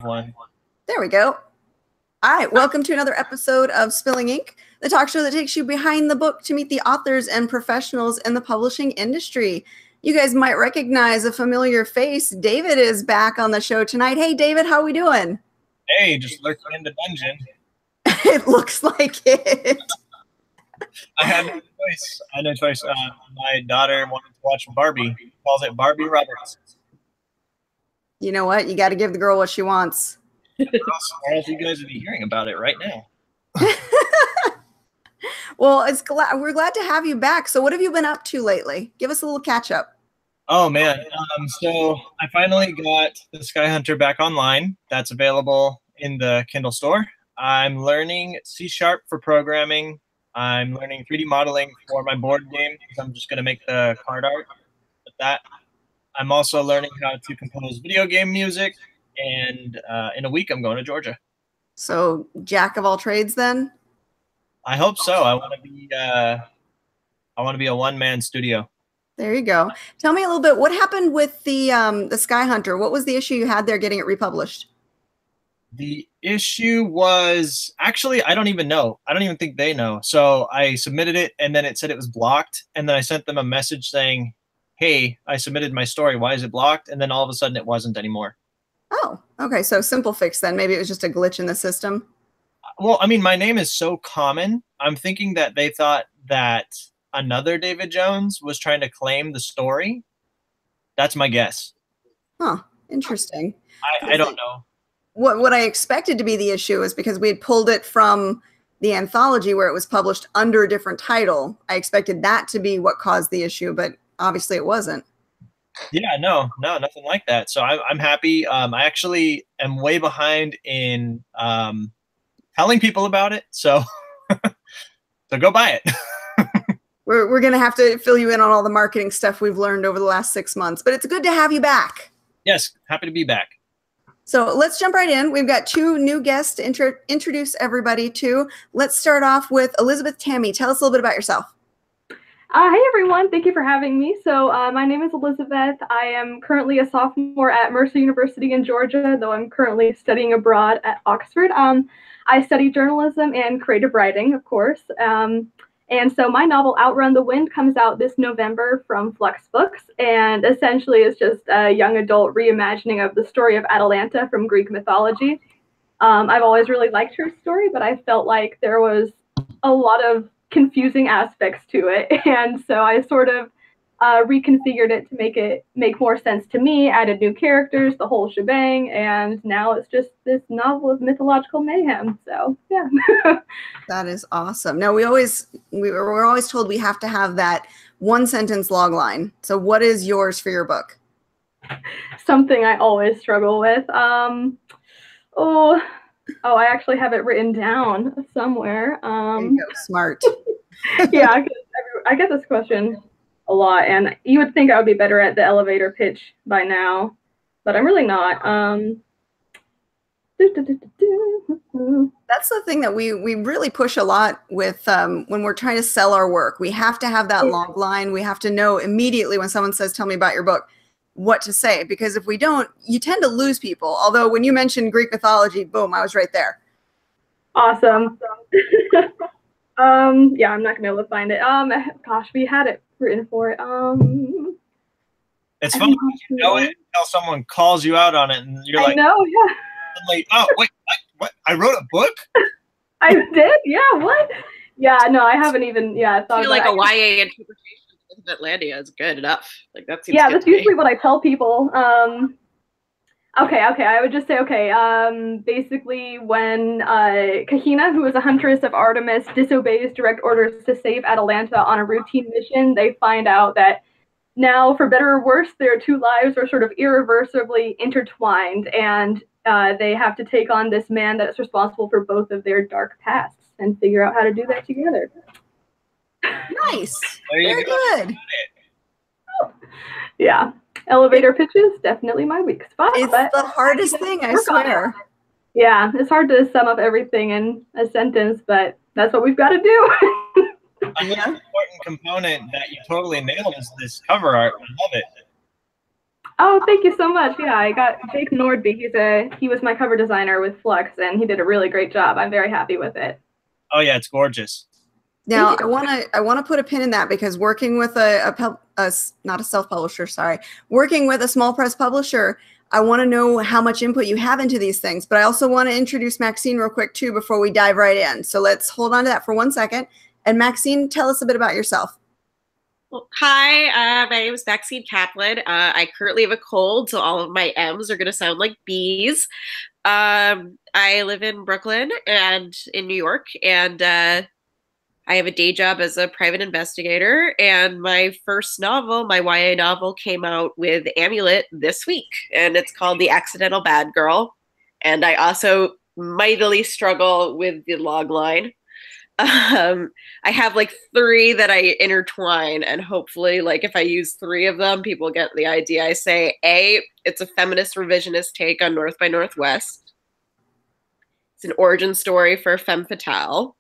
One. There we go. All right, welcome to another episode of Spilling Ink, the talk show that takes you behind the book to meet the authors and professionals in the publishing industry. You guys might recognize a familiar face. David is back on the show tonight. Hey, David, how are we doing? Hey, just lurking in the dungeon. It looks like it. I had no choice. My daughter wanted to watch Barbie. She calls it Barbie Roberts. You know what? You got to give the girl what she wants. Or else you guys would be hearing about it right now. Well, we're glad to have you back. So what have you been up to lately? Give us a little catch up. Oh, man. So I finally got the Sky Hunter back online. That's available in the Kindle store. I'm learning C# for programming. I'm learning 3D modeling for my board game because I'm just going to make the card art with that. I'm also learning how to compose video game music. And in a week, I'm going to Georgia. So, jack of all trades, then? I hope so. I want to be a one-man studio. There you go. Tell me a little bit. What happened with the Sky Hunter? What was the issue you had there getting it republished? The issue was actually, I don't even know. I don't even think they know. So I submitted it, and then it said it was blocked. And then I sent them a message saying, "Hey, I submitted my story. Why is it blocked?" And then all of a sudden, it wasn't anymore. Oh, okay. So simple fix then. Maybe it was just a glitch in the system. Well, I mean, my name is so common. I'm thinking that they thought that another David Jones was trying to claim the story. That's my guess. Huh. Interesting. I don't know. What I expected to be the issue is because we had pulled it from the anthology where it was published under a different title. I expected that to be what caused the issue, but obviously it wasn't. Yeah, no, nothing like that. So I'm happy. I actually am way behind in telling people about it. So so go buy it. We're going to have to fill you in on all the marketing stuff we've learned over the last 6 months, but it's good to have you back. Yes, happy to be back. So let's jump right in. We've got two new guests to introduce everybody to. Let's start off with Elizabeth Tammi. Tell us a little bit about yourself. Hey everyone, thank you for having me. So my name is Elizabeth. I am currently a sophomore at Mercer University in Georgia, though I'm currently studying abroad at Oxford. I study journalism and creative writing, of course. And so my novel Outrun the Wind comes out this November from Flux Books, and essentially it's just a young adult reimagining of the story of Atalanta from Greek mythology. I've always really liked her story, but I felt like there was a lot of confusing aspects to it, and so I sort of reconfigured it to make more sense to me, added new characters, the whole shebang, and now it's just this novel of mythological mayhem. So yeah. That is awesome. Now we're always told we have to have that one sentence log line. So what is yours for your book? Something I always struggle with. I actually have it written down somewhere. There you go. Smart. Yeah, I get this question a lot, and you would think I would be better at the elevator pitch by now, but I'm really not. That's the thing that we really push a lot with when we're trying to sell our work. We have to have that log line. We have to know immediately when someone says, "Tell me about your book," what to say, because if we don't, you tend to lose people. Although when you mentioned Greek mythology, boom, I was right there. Awesome. Yeah, I'm not gonna be able to find it. Gosh, we had it written for it. It's fun. You know it until someone calls you out on it, and you're like, I know, yeah. Like, oh wait, what? I wrote a book? I did? Yeah, what? Yeah, no, I haven't even thought I feel like a YA interpretation of Atlantia is good enough. Like that seems good that's usually what I tell people. Okay, I would just say, basically when Kahina, who is a huntress of Artemis, disobeys direct orders to save Atalanta on a routine mission, they find out that now, for better or worse, their two lives are sort of irreversibly intertwined, and they have to take on this man that is responsible for both of their dark pasts and figure out how to do that together. Nice. Very good. Yeah. Elevator pitches, definitely my weak spot. It's the hardest thing, I swear. Yeah, it's hard to sum up everything in a sentence, but that's what we've got to do. Another important component that you totally nailed is this cover art. I love it. Oh, thank you so much. Yeah, I got Jake Nordby. He was my cover designer with Flux, and he did a really great job. I'm very happy with it. Oh yeah, it's gorgeous. Now I want to put a pin in that, because working with not a self-publisher, sorry, working with a small press publisher, I want to know how much input you have into these things. But I also want to introduce Maxine real quick too before we dive right in. So let's hold on to that for 1 second. And Maxine, tell us a bit about yourself. Well, hi, my name is Maxine Kaplan. I currently have a cold, so all of my M's are going to sound like B's. I live in Brooklyn and in New York, and I have a day job as a private investigator. And my first novel, my YA novel, came out with Amulet this week, and it's called The Accidental Bad Girl. And I also mightily struggle with the log line. I have like 3 that I intertwine, and hopefully, like, if I use 3 of them, people get the idea. I say, A, it's a feminist revisionist take on North by Northwest. It's an origin story for femme fatale,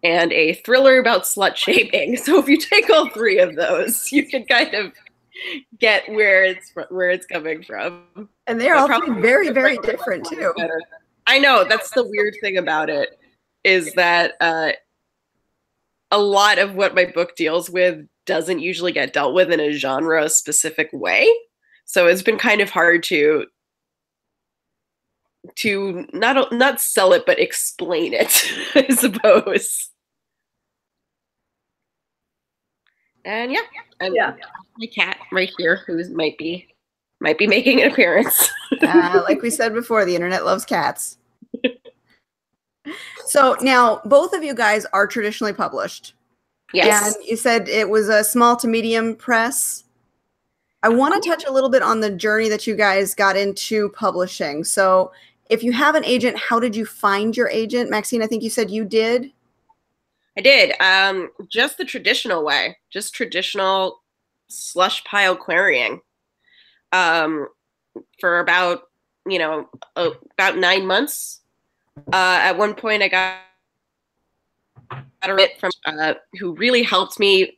and a thriller about slut shaming. So if you take all 3 of those, you can kind of get where it's coming from. And they're all 3 very, very different too. I know, that's the weird thing about it, is that a lot of what my book deals with doesn't usually get dealt with in a genre-specific way. So it's been kind of hard to not sell it, but explain it, I suppose. And yeah, my cat right here, who might be making an appearance. Like we said before, the internet loves cats. So now both of you guys are traditionally published. Yes. And you said it was a small to medium press. I want to touch a little bit on the journey that you guys got into publishing. So if you have an agent, how did you find your agent? Maxine, I think you said you did. I did. Just the traditional way, just traditional slush pile querying. For about 9 months. At one point, I got a writ from who really helped me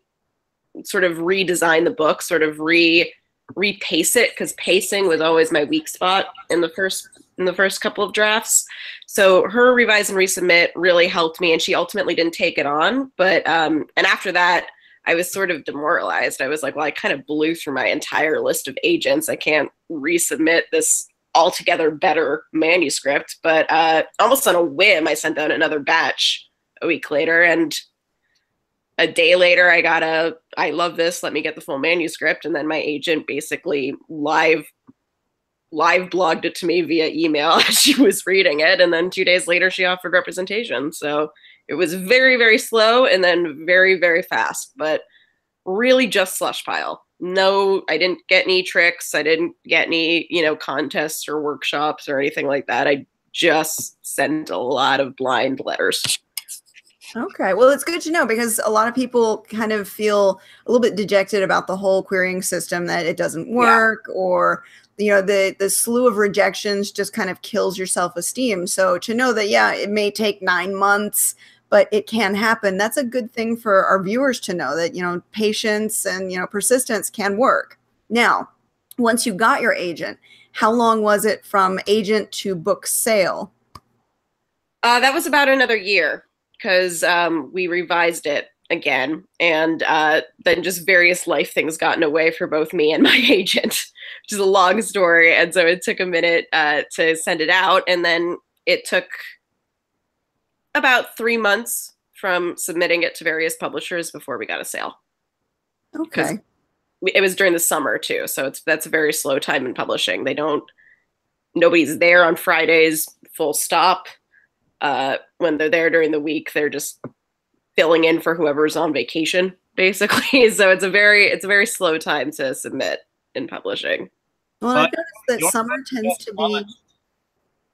sort of redesign the book, sort of repace it, because pacing was always my weak spot in the first couple of drafts. So her revise and resubmit really helped me, and she ultimately didn't take it on. But and after that, I was sort of demoralized. I was like, well, I kind of blew through my entire list of agents. I can't resubmit this altogether better manuscript. But almost on a whim, I sent out another batch a week later, and a day later I got I love this, let me get the full manuscript. And then my agent basically live blogged it to me via email as she was reading it. And then 2 days later she offered representation. So it was very, very slow and then very, very fast, but really just slush pile. No, I didn't get any tricks. I didn't get any, contests or workshops or anything like that. I just sent a lot of blind letters. Okay. Well, it's good to know, because a lot of people kind of feel a little bit dejected about the whole querying system, that it doesn't work, or, the slew of rejections just kind of kills your self-esteem. So to know that, yeah, it may take 9 months, but it can happen. That's a good thing for our viewers to know, that, patience and, persistence can work. Now, once you got your agent, how long was it from agent to book sale? That was about another year, because we revised it again, and then just various life things got in the way for both me and my agent, which is a long story. And so it took a minute to send it out, and then it took about 3 months from submitting it to various publishers before we got a sale. Okay. It was during the summer too, so that's a very slow time in publishing. Nobody's there on Fridays, full stop. When they're there during the week, they're just filling in for whoever's on vacation, basically. So it's a very slow time to submit in publishing. Well, I noticed that summer tends to be.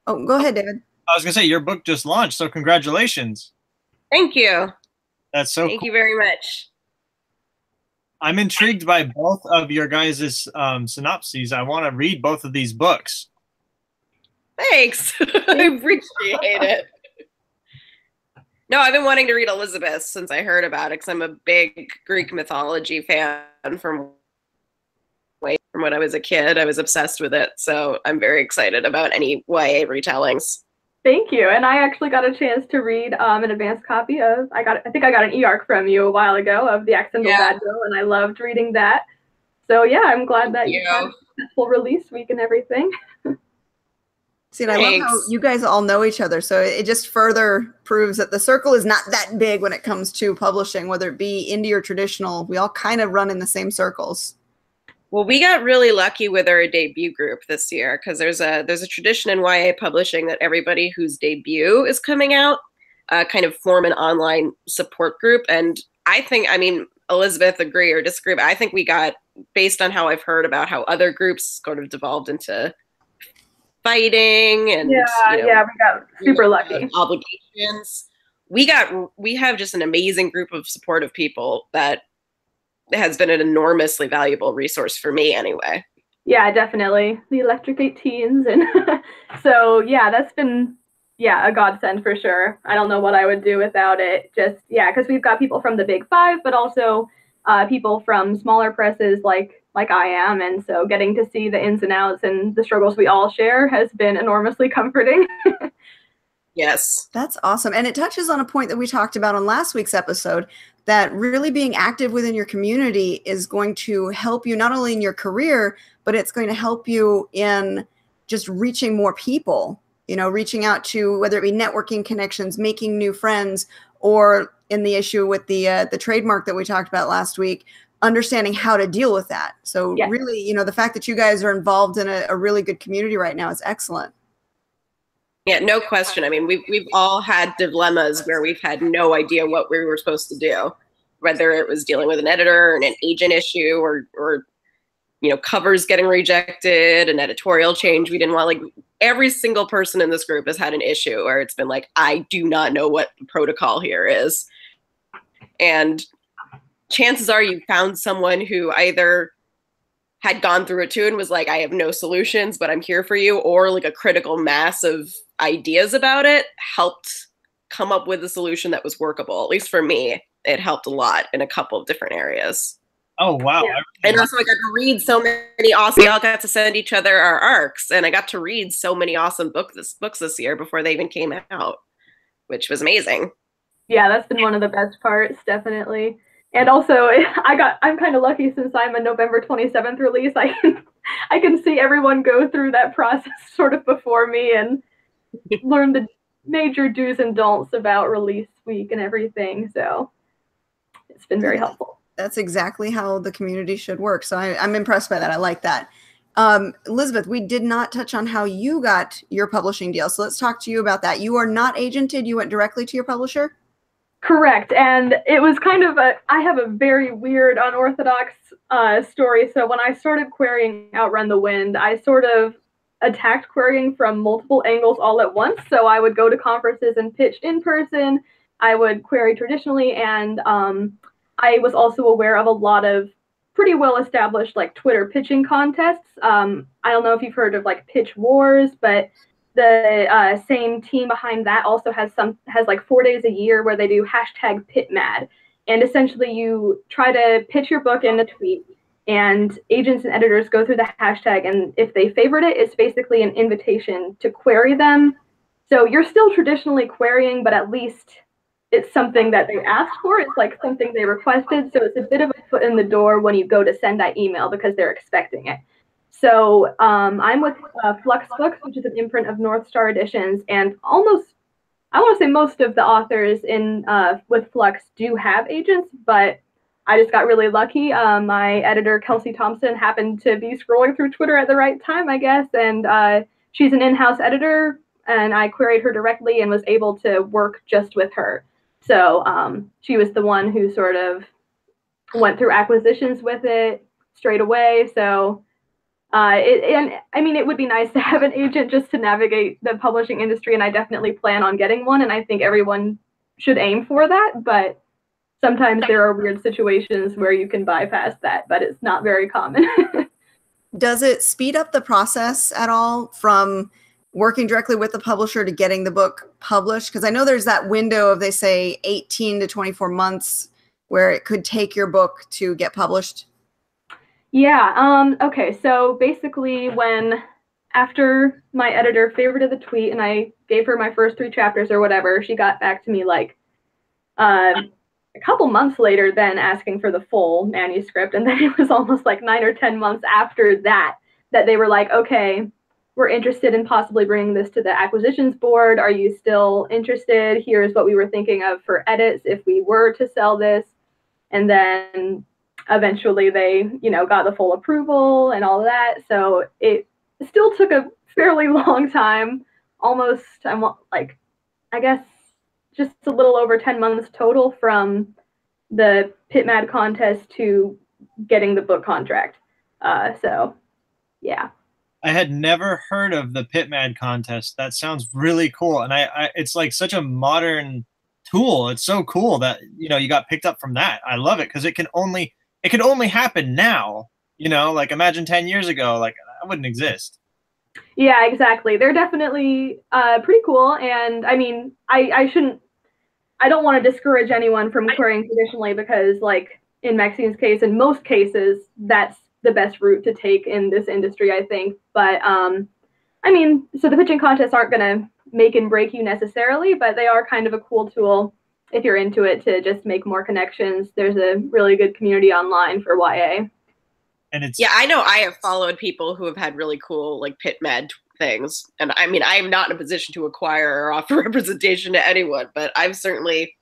Oh, go ahead, David. I was gonna say, your book just launched, so congratulations. Thank you. That's so Thank you very much. I'm intrigued by both of your guys' synopses. I want to read both of these books. Thanks. I appreciate it. No, I've been wanting to read Elizabeth since I heard about it, because I'm a big Greek mythology fan from way from when I was a kid. I was obsessed with it. So I'm very excited about any YA retellings. Thank you. And I actually got a chance to read an advanced copy of, I think I got an e-arc from you a while ago of The Accidental Bad Girl, and I loved reading that. So yeah, I'm glad that you had a successful release week and everything. See, and I love how you guys all know each other. So it just further proves that the circle is not that big when it comes to publishing, whether it be indie or traditional. We all kind of run in the same circles. Well, we got really lucky with our debut group this year because there's a tradition in YA publishing that everybody whose debut is coming out kind of form an online support group. And I think, I mean, Elizabeth, agree or disagree, but I think we got, based on how I've heard about how other groups sort of devolved into fighting and we got super lucky obligations. We have just an amazing group of supportive people that has been an enormously valuable resource for me anyway. Yeah, definitely. The Electric 18s. And so, yeah, that's been, a godsend for sure. I don't know what I would do without it. Just, because we've got people from the big five, but also people from smaller presses like I am. And so getting to see the ins and outs and the struggles we all share has been enormously comforting. Yes. That's awesome. And it touches on a point that we talked about on last week's episode, that really being active within your community is going to help you not only in your career, but it's going to help you in just reaching more people, reaching out to, whether it be networking connections, making new friends, or in the issue with the trademark that we talked about last week, understanding how to deal with that. So really, the fact that you guys are involved in a really good community right now is excellent. Yeah, no question. I mean, we've all had dilemmas where we've had no idea what we were supposed to do, whether it was dealing with an editor and an agent issue or covers getting rejected, an editorial change we didn't want. Like, every single person in this group has had an issue where it's been like, I do not know what the protocol here is. And chances are you found someone who either had gone through it too and was like, I have no solutions, but I'm here for you, or like a critical mass of ideas about it helped come up with a solution that was workable. At least for me, it helped a lot in a couple of different areas. Oh, wow. Yeah. And also I got to read so many awesome, we all got to send each other our arcs, and I got to read so many awesome books this year before they even came out, which was amazing. Yeah, that's been one of the best parts, definitely. And also, I'm kind of lucky since I'm a November 27th release. I can see everyone go through that process sort of before me and learn the major do's and don'ts about release week and everything. So it's been very helpful. That's exactly how the community should work. So I'm impressed by that. I like that. Elizabeth, we did not touch on how you got your publishing deal. So let's talk to you about that. You are not agented. You went directly to your publisher? Correct. And it was kind of I have a very weird, unorthodox story. So when I started querying Outrun the Wind, I sort of attacked querying from multiple angles all at once. So I would go to conferences and pitch in person. I would query traditionally. And I was also aware of a lot of pretty well-established like Twitter pitching contests. I don't know if you've heard of like Pitch Wars, but the same team behind that also has like 4 days a year where they do #PitMad. And essentially you try to pitch your book in a tweet, and agents and editors go through the hashtag, and if they favorite it, it's basically an invitation to query them. So you're still traditionally querying, but at least it's something that they asked for. It's like something they requested. So it's a bit of a foot in the door when you go to send that email because they're expecting it. So I'm with Flux Books, which is an imprint of North Star Editions, and I want to say most of the authors with Flux do have agents, but I just got really lucky. My editor, Kelsey Thompson, happened to be scrolling through Twitter at the right time, I guess, and she's an in-house editor, and I queried her directly and was able to work just with her. So she was the one who sort of went through acquisitions with it straight away. So it would be nice to have an agent just to navigate the publishing industry, and I definitely plan on getting one, and I think everyone should aim for that, but sometimes there are weird situations where you can bypass that, but it's not very common. Does it speed up the process at all from working directly with the publisher to getting the book published? Because I know there's that window of, they say, 18 to 24 months where it could take your book to get published. Yeah. Okay. So basically, after my editor favorited the tweet and I gave her my first 3 chapters or whatever, she got back to me like a couple months later, then asking for the full manuscript, and then it was almost like 9 or 10 months after that they were like, okay, we're interested in possibly bringing this to the acquisitions board. Are you still interested? Here's what we were thinking of for edits if we were to sell this. And then eventually they, got the full approval and all of that. So it still took a fairly long time, almost, I guess, just a little over 10 months total from the PitMad contest to getting the book contract. So, yeah. I had never heard of the PitMad contest. That sounds really cool. And it's like such a modern tool. It's so cool that, you got picked up from that. I love it because it can only happen now, like imagine 10 years ago, like that wouldn't exist. Yeah, exactly. They're definitely pretty cool. And I mean, I don't want to discourage anyone from querying traditionally because, like in Maxine's case, in most cases, that's the best route to take in this industry, I think. But I mean, so the pitching contests aren't going to make and break you necessarily, but they are kind of a cool tool if you're into it to just make more connections. There's a really good community online for YA. And it's I know I have followed people who have had really cool like PitMad things, and I mean I am not in a position to acquire or offer representation to anyone, but I've certainly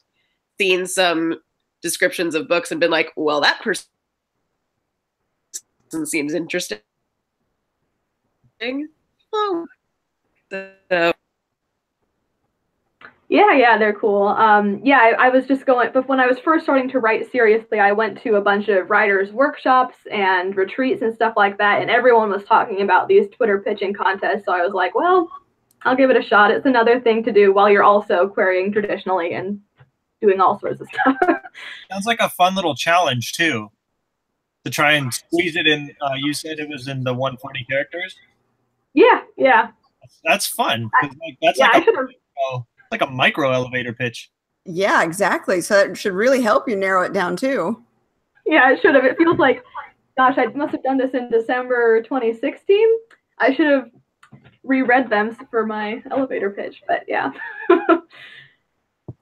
seen some descriptions of books and been like, well, that person seems interesting. Oh. So. Yeah, they're cool. I was just but when I was first starting to write seriously, I went to a bunch of writers' workshops and retreats and stuff like that, and everyone was talking about these Twitter pitching contests, so I was like, well, I'll give it a shot. It's another thing to do while you're also querying traditionally and doing all sorts of stuff. Sounds like a fun little challenge, too, to try and squeeze it in. You said it was in the 140 characters? Yeah. That's fun. Like a micro elevator pitch. Yeah, exactly. So that should really help you narrow it down too. Yeah, it should have. It feels like, gosh, I must have done this in December 2016. I should have reread them for my elevator pitch, but yeah.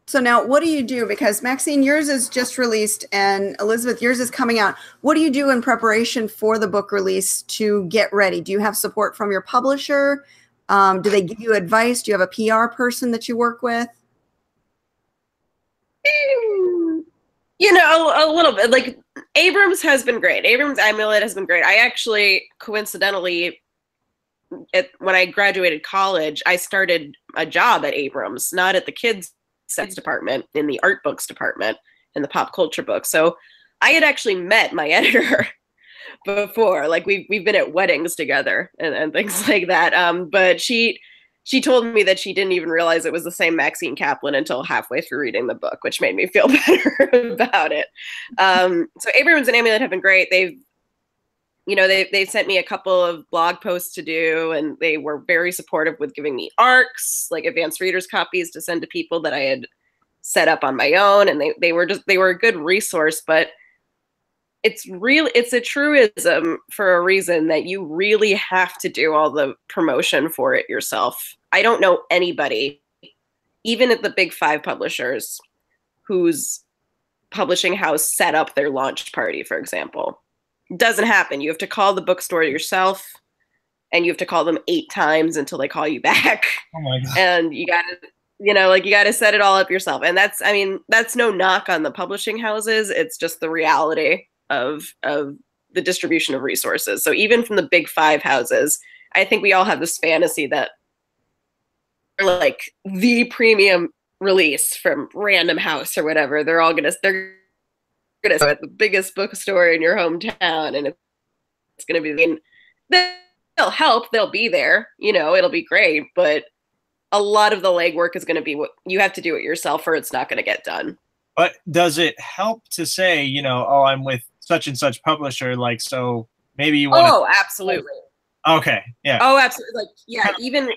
So now what do you do? Because Maxine, yours is just released, and Elizabeth, yours is coming out. What do you do in preparation for the book release to get ready? Do you have support from your publisher? Do they give you advice? Do you have a PR person that you work with? A little bit. Like Abrams has been great. Abrams Amulet has been great. I actually, coincidentally, when I graduated college, I started a job at Abrams, not at the kids' science department, in the art books department, in the pop culture book. So I had actually met my editor before, like we've been at weddings together and things like that. But she told me that she didn't even realize it was the same Maxine Kaplan until halfway through reading the book, which made me feel better about it. So Abrams and Amulet have been great. They've sent me a couple of blog posts to do, and they were very supportive with giving me ARCs, like advanced readers copies to send to people that I had set up on my own. And they were a good resource, but it's a truism for a reason that you really have to do all the promotion for it yourself. I don't know anybody, even at the big 5 publishers, whose publishing house set up their launch party, for example. It doesn't happen. You have to call the bookstore yourself, and you have to call them 8 times until they call you back. Oh my God. And you gotta, you gotta set it all up yourself. And that's no knock on the publishing houses. It's just the reality of the distribution of resources. So even from the big 5 houses, I think we all have this fantasy that they're like the premium release from Random House or whatever. They're gonna at the biggest bookstore in your hometown, and it's gonna be. They'll help. They'll be there. It'll be great. But a lot of the legwork is going to be what you have to do it yourself, or it's not going to get done. But does it help to say, oh, I'm with such and such publisher, like, so maybe you want? Oh, absolutely. Okay. Yeah. Oh, absolutely. Like, yeah. Even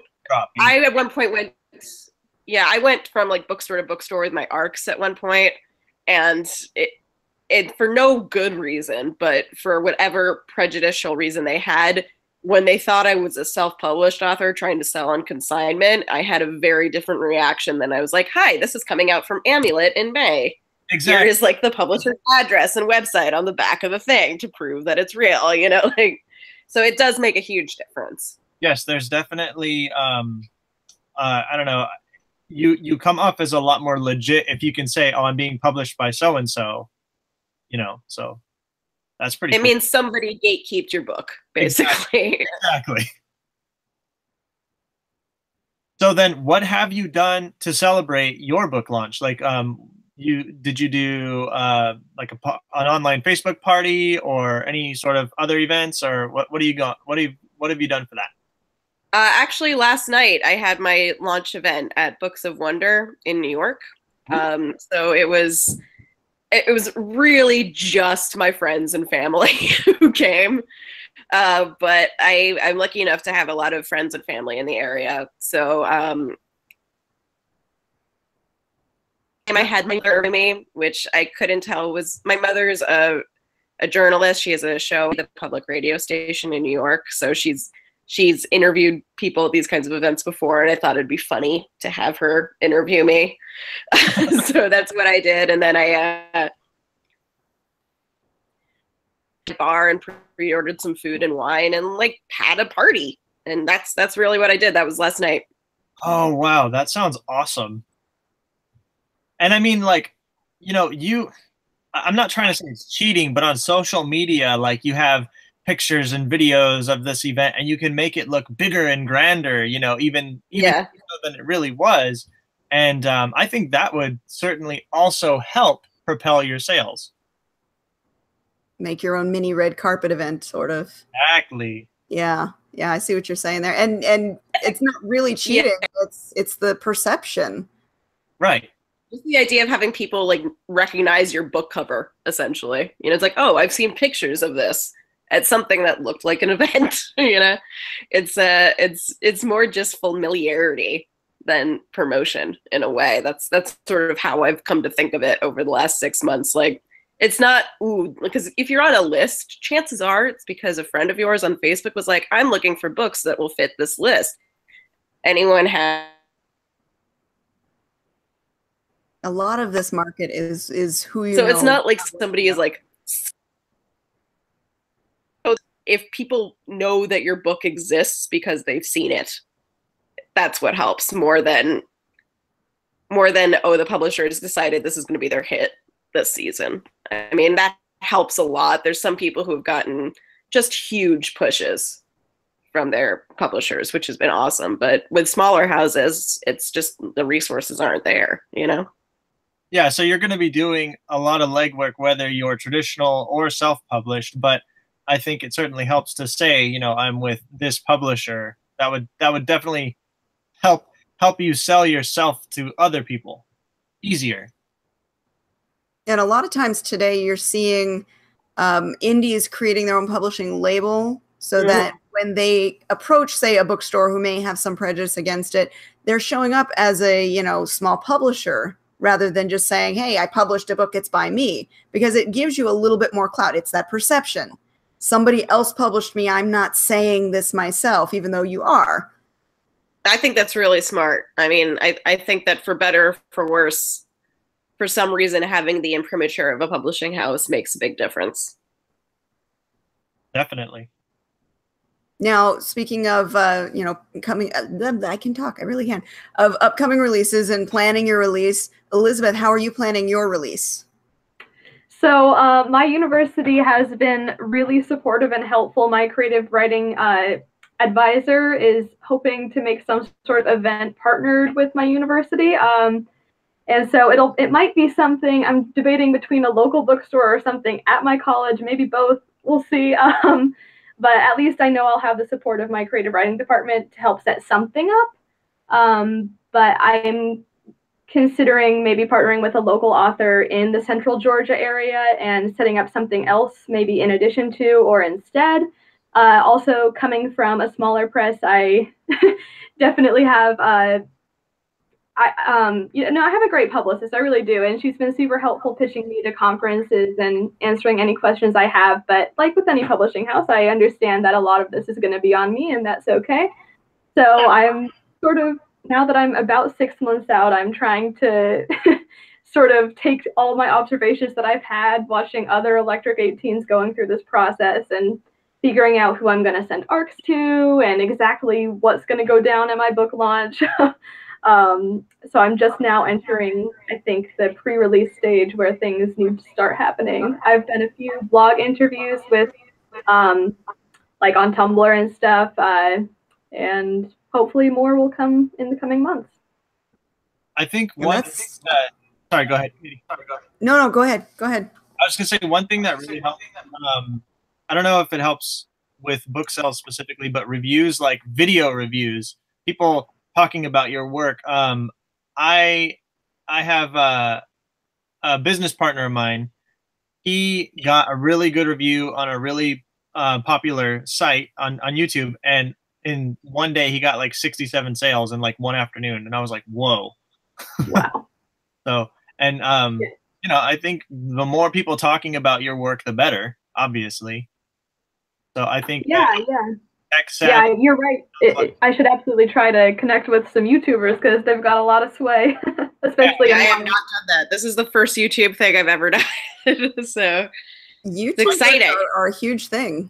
I at one point went. Yeah, I went from like bookstore to bookstore with my ARCs at one point, and it for no good reason, but for whatever prejudicial reason they had, when they thought I was a self-published author trying to sell on consignment, I had a very different reaction than I was like, hi, this is coming out from Amulet in May. Exactly. Here is like the publisher's address and website on the back of the thing to prove that it's real, you know, like, so it does make a huge difference. Yes, there's definitely, I don't know, you come off as a lot more legit if you can say, oh, I'm being published by so-and-so, you know, so that's pretty cool. Means somebody gatekeeped your book, basically. Exactly. So then what have you done to celebrate your book launch? Like, did you do like an online Facebook party or any sort of other events, or what do you got? What have you done for that? Actually, last night I had my launch event at Books of Wonder in New York. So it was really just my friends and family who came. But I'm lucky enough to have a lot of friends and family in the area. So I had my mother with me, which I couldn't tell was my mother's a journalist. She has a show at the public radio station in New York. So she's interviewed people at these kinds of events before, and I thought it'd be funny to have her interview me. So that's what I did. And then I bar and pre-ordered some food and wine and like had a party. And that's really what I did. That was last night. Oh, wow. That sounds awesome. And I mean, like, you know, I'm not trying to say it's cheating, but on social media, like you have pictures and videos of this event and you can make it look bigger and grander, you know, even than it really was. And I think that would certainly also help propel your sales. Make your own mini red carpet event, sort of. Exactly. Yeah. Yeah, I see what you're saying there. And it's not really cheating. Yeah. It's the perception. Right. Just the idea of having people like recognize your book cover, essentially. You know, it's like, oh, I've seen pictures of this at something that looked like an event. You know, it's more just familiarity than promotion in a way. That's sort of how I've come to think of it over the last 6 months. Like, it's not, ooh, because if you're on a list, chances are it's because a friend of yours on Facebook was like, I'm looking for books that will fit this list. Anyone has. A lot of this market is who you know. So it's not like somebody is like, if people know that your book exists because they've seen it, that's what helps more than, oh, the publisher has decided this is going to be their hit this season. I mean, that helps a lot. There's some people who have gotten just huge pushes from their publishers, which has been awesome. But with smaller houses, it's just the resources aren't there, you know? Yeah, so you're going to be doing a lot of legwork, whether you're traditional or self-published, but I think it certainly helps to say, you know, I'm with this publisher. That would definitely help you sell yourself to other people easier. And a lot of times today you're seeing indies creating their own publishing label so that when they approach, say, a bookstore who may have some prejudice against it, they're showing up as a, you know, small publisher rather than just saying, hey, I published a book, it's by me, because it gives you a little bit more clout. It's that perception. Somebody else published me. I'm not saying this myself, even though you are. I think that's really smart. I mean, I think that for better or for worse, for some reason, having the imprimatur of a publishing house makes a big difference. Definitely. Now, speaking of, you know, coming, I can talk, I really can, of upcoming releases and planning your release. Elizabeth, how are you planning your release? So my university has been really supportive and helpful. My creative writing advisor is hoping to make some sort of event partnered with my university. And so it might be something, I'm debating between a local bookstore or something at my college, maybe both, we'll see. But at least I know I'll have the support of my creative writing department to help set something up. But I'm considering maybe partnering with a local author in the central Georgia area and setting up something else, maybe in addition to or instead. Also, coming from a smaller press, I definitely have I have a great publicist. I really do, and she's been super helpful pitching me to conferences and answering any questions I have. But like with any publishing house, I understand that a lot of this is going to be on me, and that's okay. So I'm sort of, now that I'm about 6 months out, I'm trying to sort of take all my observations that I've had watching other Electric 18s going through this process and figuring out who I'm going to send ARCs to and exactly what's going to go down at my book launch. So I'm just now entering, I think, the pre-release stage where things need to start happening. I've done a few blog interviews with, like on Tumblr and stuff, and hopefully more will come in the coming months. I think one thing that, sorry, go ahead. No, go ahead. Go ahead. I was going to say one thing that really helped. I don't know if it helps with book sales specifically, but reviews, like video reviews, people talking about your work. I have a business partner of mine. He got a really good review on a really popular site on YouTube, and in one day he got like 67 sales in like one afternoon, and I was like, whoa. Wow. So, and you know, I think the more people talking about your work, the better, obviously. So I think yeah, you're right. I should absolutely try to connect with some YouTubers because they've got a lot of sway, especially. I have not done that. This is the first YouTube thing I've ever done. So YouTubers it's exciting. Are a huge thing,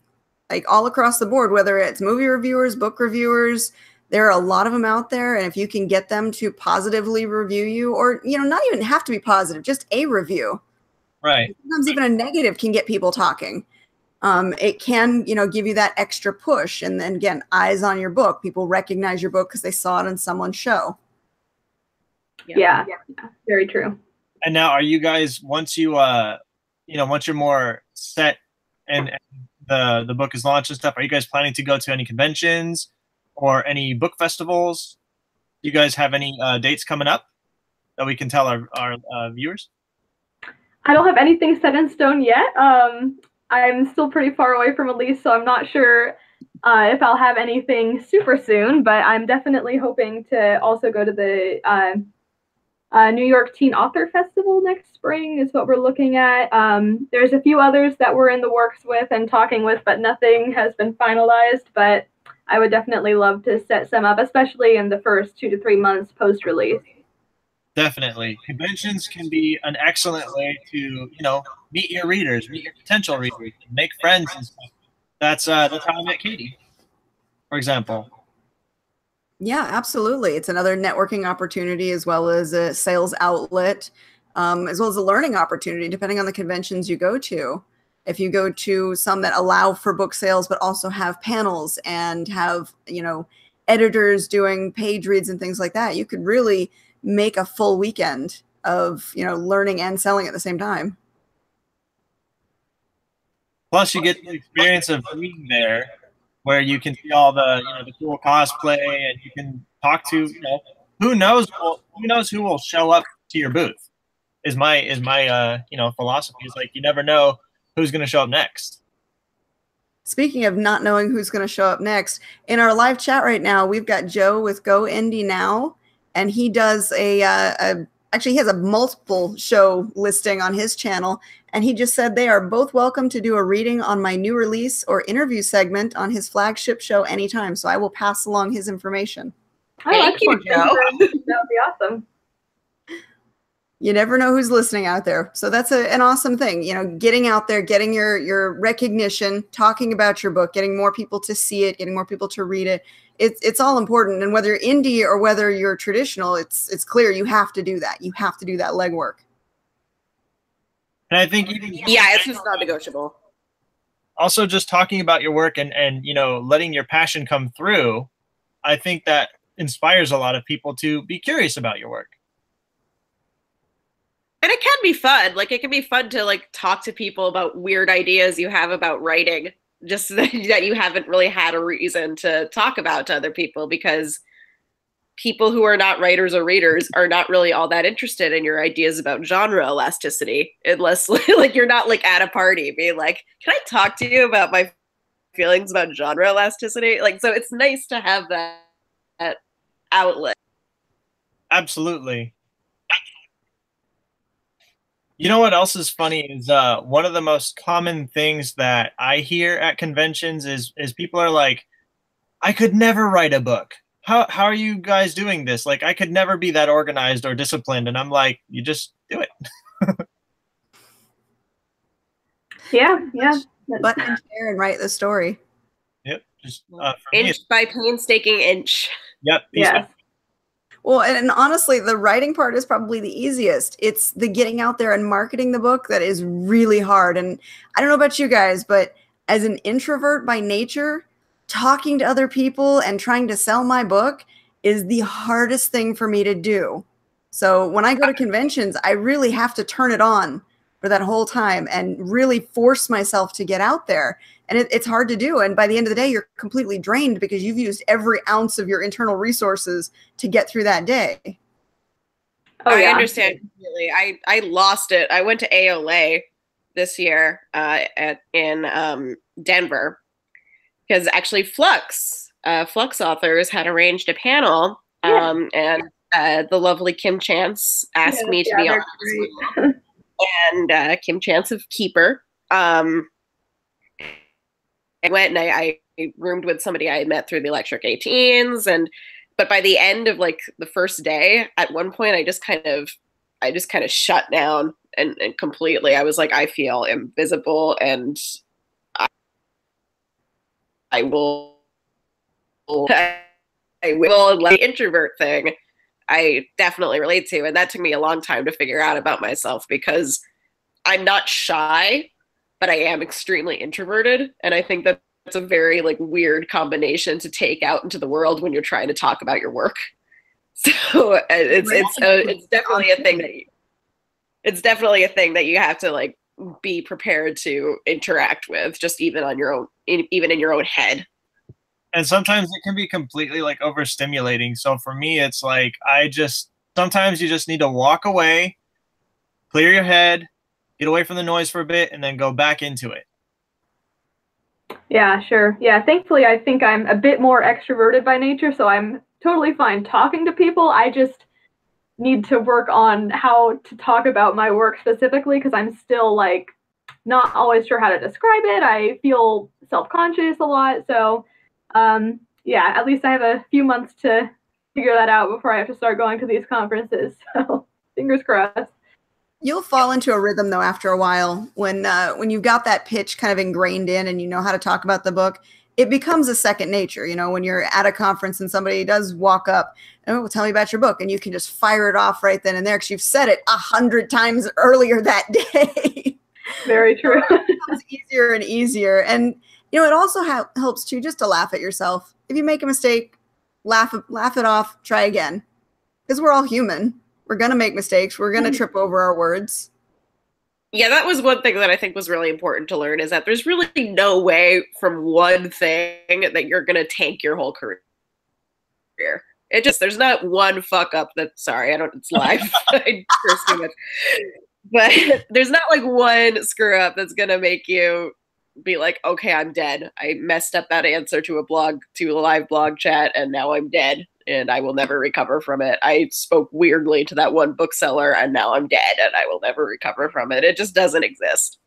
like all across the board, whether it's movie reviewers, book reviewers. There are a lot of them out there, and if you can get them to positively review you, or not even have to be positive, just a review. Right. Sometimes even a negative can get people talking. It can, give you that extra push. And then again, eyes on your book. People recognize your book because they saw it on someone's show. Yeah, very true. And now, are you guys, once you, once you're more set and the book is launched and stuff, are you guys planning to go to any conventions or any book festivals? Do you guys have any dates coming up that we can tell our viewers? I don't have anything set in stone yet. I'm still pretty far away from release, so I'm not sure if I'll have anything super soon, but I'm definitely hoping to also go to the New York Teen Author Festival next spring is what we're looking at. There's a few others that we're in the works with and talking with, but nothing has been finalized, but I would definitely love to set some up, especially in the first 2 to 3 months post-release. Definitely. Conventions can be an excellent way to, meet your readers, meet your potential readers, make friends and stuff. That's how I met Katie, for example. Yeah, absolutely. It's another networking opportunity as well as a sales outlet, as well as a learning opportunity, depending on the conventions you go to. If you go to some that allow for book sales, but also have panels and have, editors doing page reads and things like that, you could really make a full weekend of, learning and selling at the same time. Plus, you get the experience of being there, where you can see all the, the cool cosplay, and you can talk to, who knows who will show up to your booth. Is my philosophy. Is like, you never know who's going to show up next. Speaking of not knowing who's going to show up next, in our live chat right now, we've got Joe with Go Indie Now, and he does actually he has a multiple show listing on his channel, and he just said they are both welcome to do a reading on my new release or interview segment on his flagship show anytime. So I will pass along his information. Thank you, Joe. That would be awesome. You never know who's listening out there. So that's an awesome thing, getting out there, getting your recognition, talking about your book, getting more people to see it, getting more people to read it. It's all important. And whether you're indie or whether you're traditional, it's clear you have to do that. You have to do that legwork. And I think it's just non-negotiable. Also, just talking about your work and letting your passion come through, I think that inspires a lot of people to be curious about your work. And it can be fun. Like, it can be fun to talk to people about weird ideas you have about writing, just that you haven't really had a reason to talk about to other people, because people who are not writers or readers are not really all that interested in your ideas about genre elasticity, unless you're not at a party being like, can I talk to you about my feelings about genre elasticity? So it's nice to have that outlet. Absolutely. You know what else is funny is one of the most common things that I hear at conventions is people are like, I could never write a book. How are you guys doing this? Like, I could never be that organized or disciplined. And I'm like, you just do it. Yeah. But share and write the story. Yep. Just inch by painstaking inch. Yep. Yes. Well, and honestly, the writing part is probably the easiest. It's the getting out there and marketing the book that is really hard. And I don't know about you guys, but as an introvert by nature, talking to other people and trying to sell my book is the hardest thing for me to do. So when I go to conventions, I really have to turn it on for that whole time and really force myself to get out there. And it's hard to do. And by the end of the day, you're completely drained because you've used every ounce of your internal resources to get through that day. Oh, yeah. I understand completely. I lost it. I went to AOLA this year in Denver because actually Flux authors had arranged a panel, and the lovely Kim Chance asked me to be on, and Kim Chance of Keeper. I went and I roomed with somebody I had met through the Electric 18s, but by the end of like the first day, at one point I just kind of shut down and completely. I was like, I feel invisible, and I will like the introvert thing I definitely relate to, and that took me a long time to figure out about myself because I'm not shy, but I am extremely introverted, and I think that it's a very like weird combination to take out into the world when you're trying to talk about your work. So it's definitely a thing that you have to like be prepared to interact with, just even on your own, even in your own head. And sometimes it can be completely like overstimulating. So for me, it's like sometimes you just need to walk away, clear your head, get away from the noise for a bit, and then go back into it. Yeah, sure. Yeah, thankfully, I think I'm a bit more extroverted by nature, so I'm totally fine talking to people. I just need to work on how to talk about my work specifically because I'm still like not always sure how to describe it. I feel self-conscious a lot. So yeah, at least I have a few months to figure that out before I have to start going to these conferences. So fingers crossed. You'll fall into a rhythm though after a while when you've got that pitch kind of ingrained in and you know how to talk about the book. It becomes a second nature, you know, when you're at a conference and somebody does walk up and well, tell me about your book, and you can just fire it off right then and there because you've said it 100 times earlier that day. Very true. It becomes easier and easier. And you know, it also helps too just to laugh at yourself. If you make a mistake, laugh it off, try again. Because we're all human. We're going to make mistakes. We're going to trip over our words. Yeah, that was one thing that I think was really important to learn is that there's really no way from one thing that you're going to tank your whole career. There's not one fuck up it's live. I curse too much. But there's not like one screw up that's going to make you be like, okay, I'm dead. I messed up that answer to a live blog chat, and now I'm dead. And I will never recover from it. I spoke weirdly to that one bookseller, and now I'm dead, and I will never recover from it. It just doesn't exist.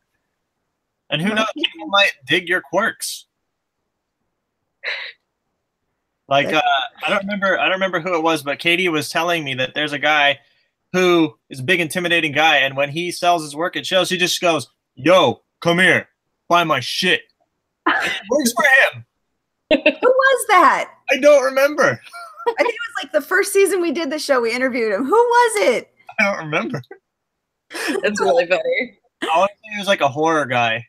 And who knows, people might dig your quirks. Like I don't remember who it was, but Katie was telling me that there's a guy who is a big intimidating guy, and when he sells his work at shows, he just goes, "Yo, come here, buy my shit." It works for him. Who was that? I don't remember. I think it was like the first season we did the show, we interviewed him. Who was it? I don't remember. It's really funny. I want to say he was like a horror guy.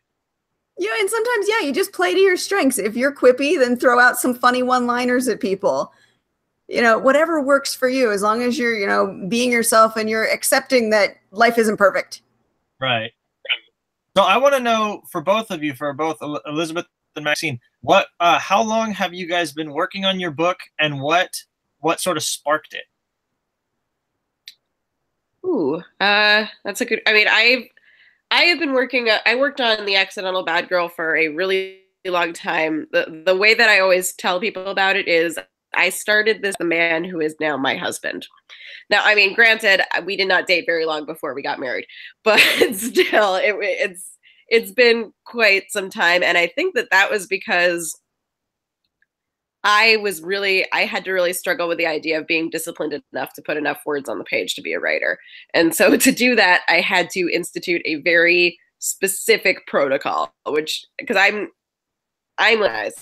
Yeah, and sometimes, yeah, you just play to your strengths. If you're quippy, then throw out some funny one-liners at people. You know, whatever works for you, as long as you're, you know, being yourself and you're accepting that life isn't perfect. Right. So I want to know for both of you, for both Elizabeth and Maxine, how long have you guys been working on your book, and what sort of sparked it? Ooh, that's a good. I mean, I have been working. I worked on The Accidental Bad Girl for a really long time. The way that I always tell people about it is I started this, the man who is now my husband. Now, I mean, granted, we did not date very long before we got married, but still, it's been quite some time. And I think that was because I had to really struggle with the idea of being disciplined enough to put enough words on the page to be a writer. And so to do that, I had to institute a very specific protocol, which, because I'm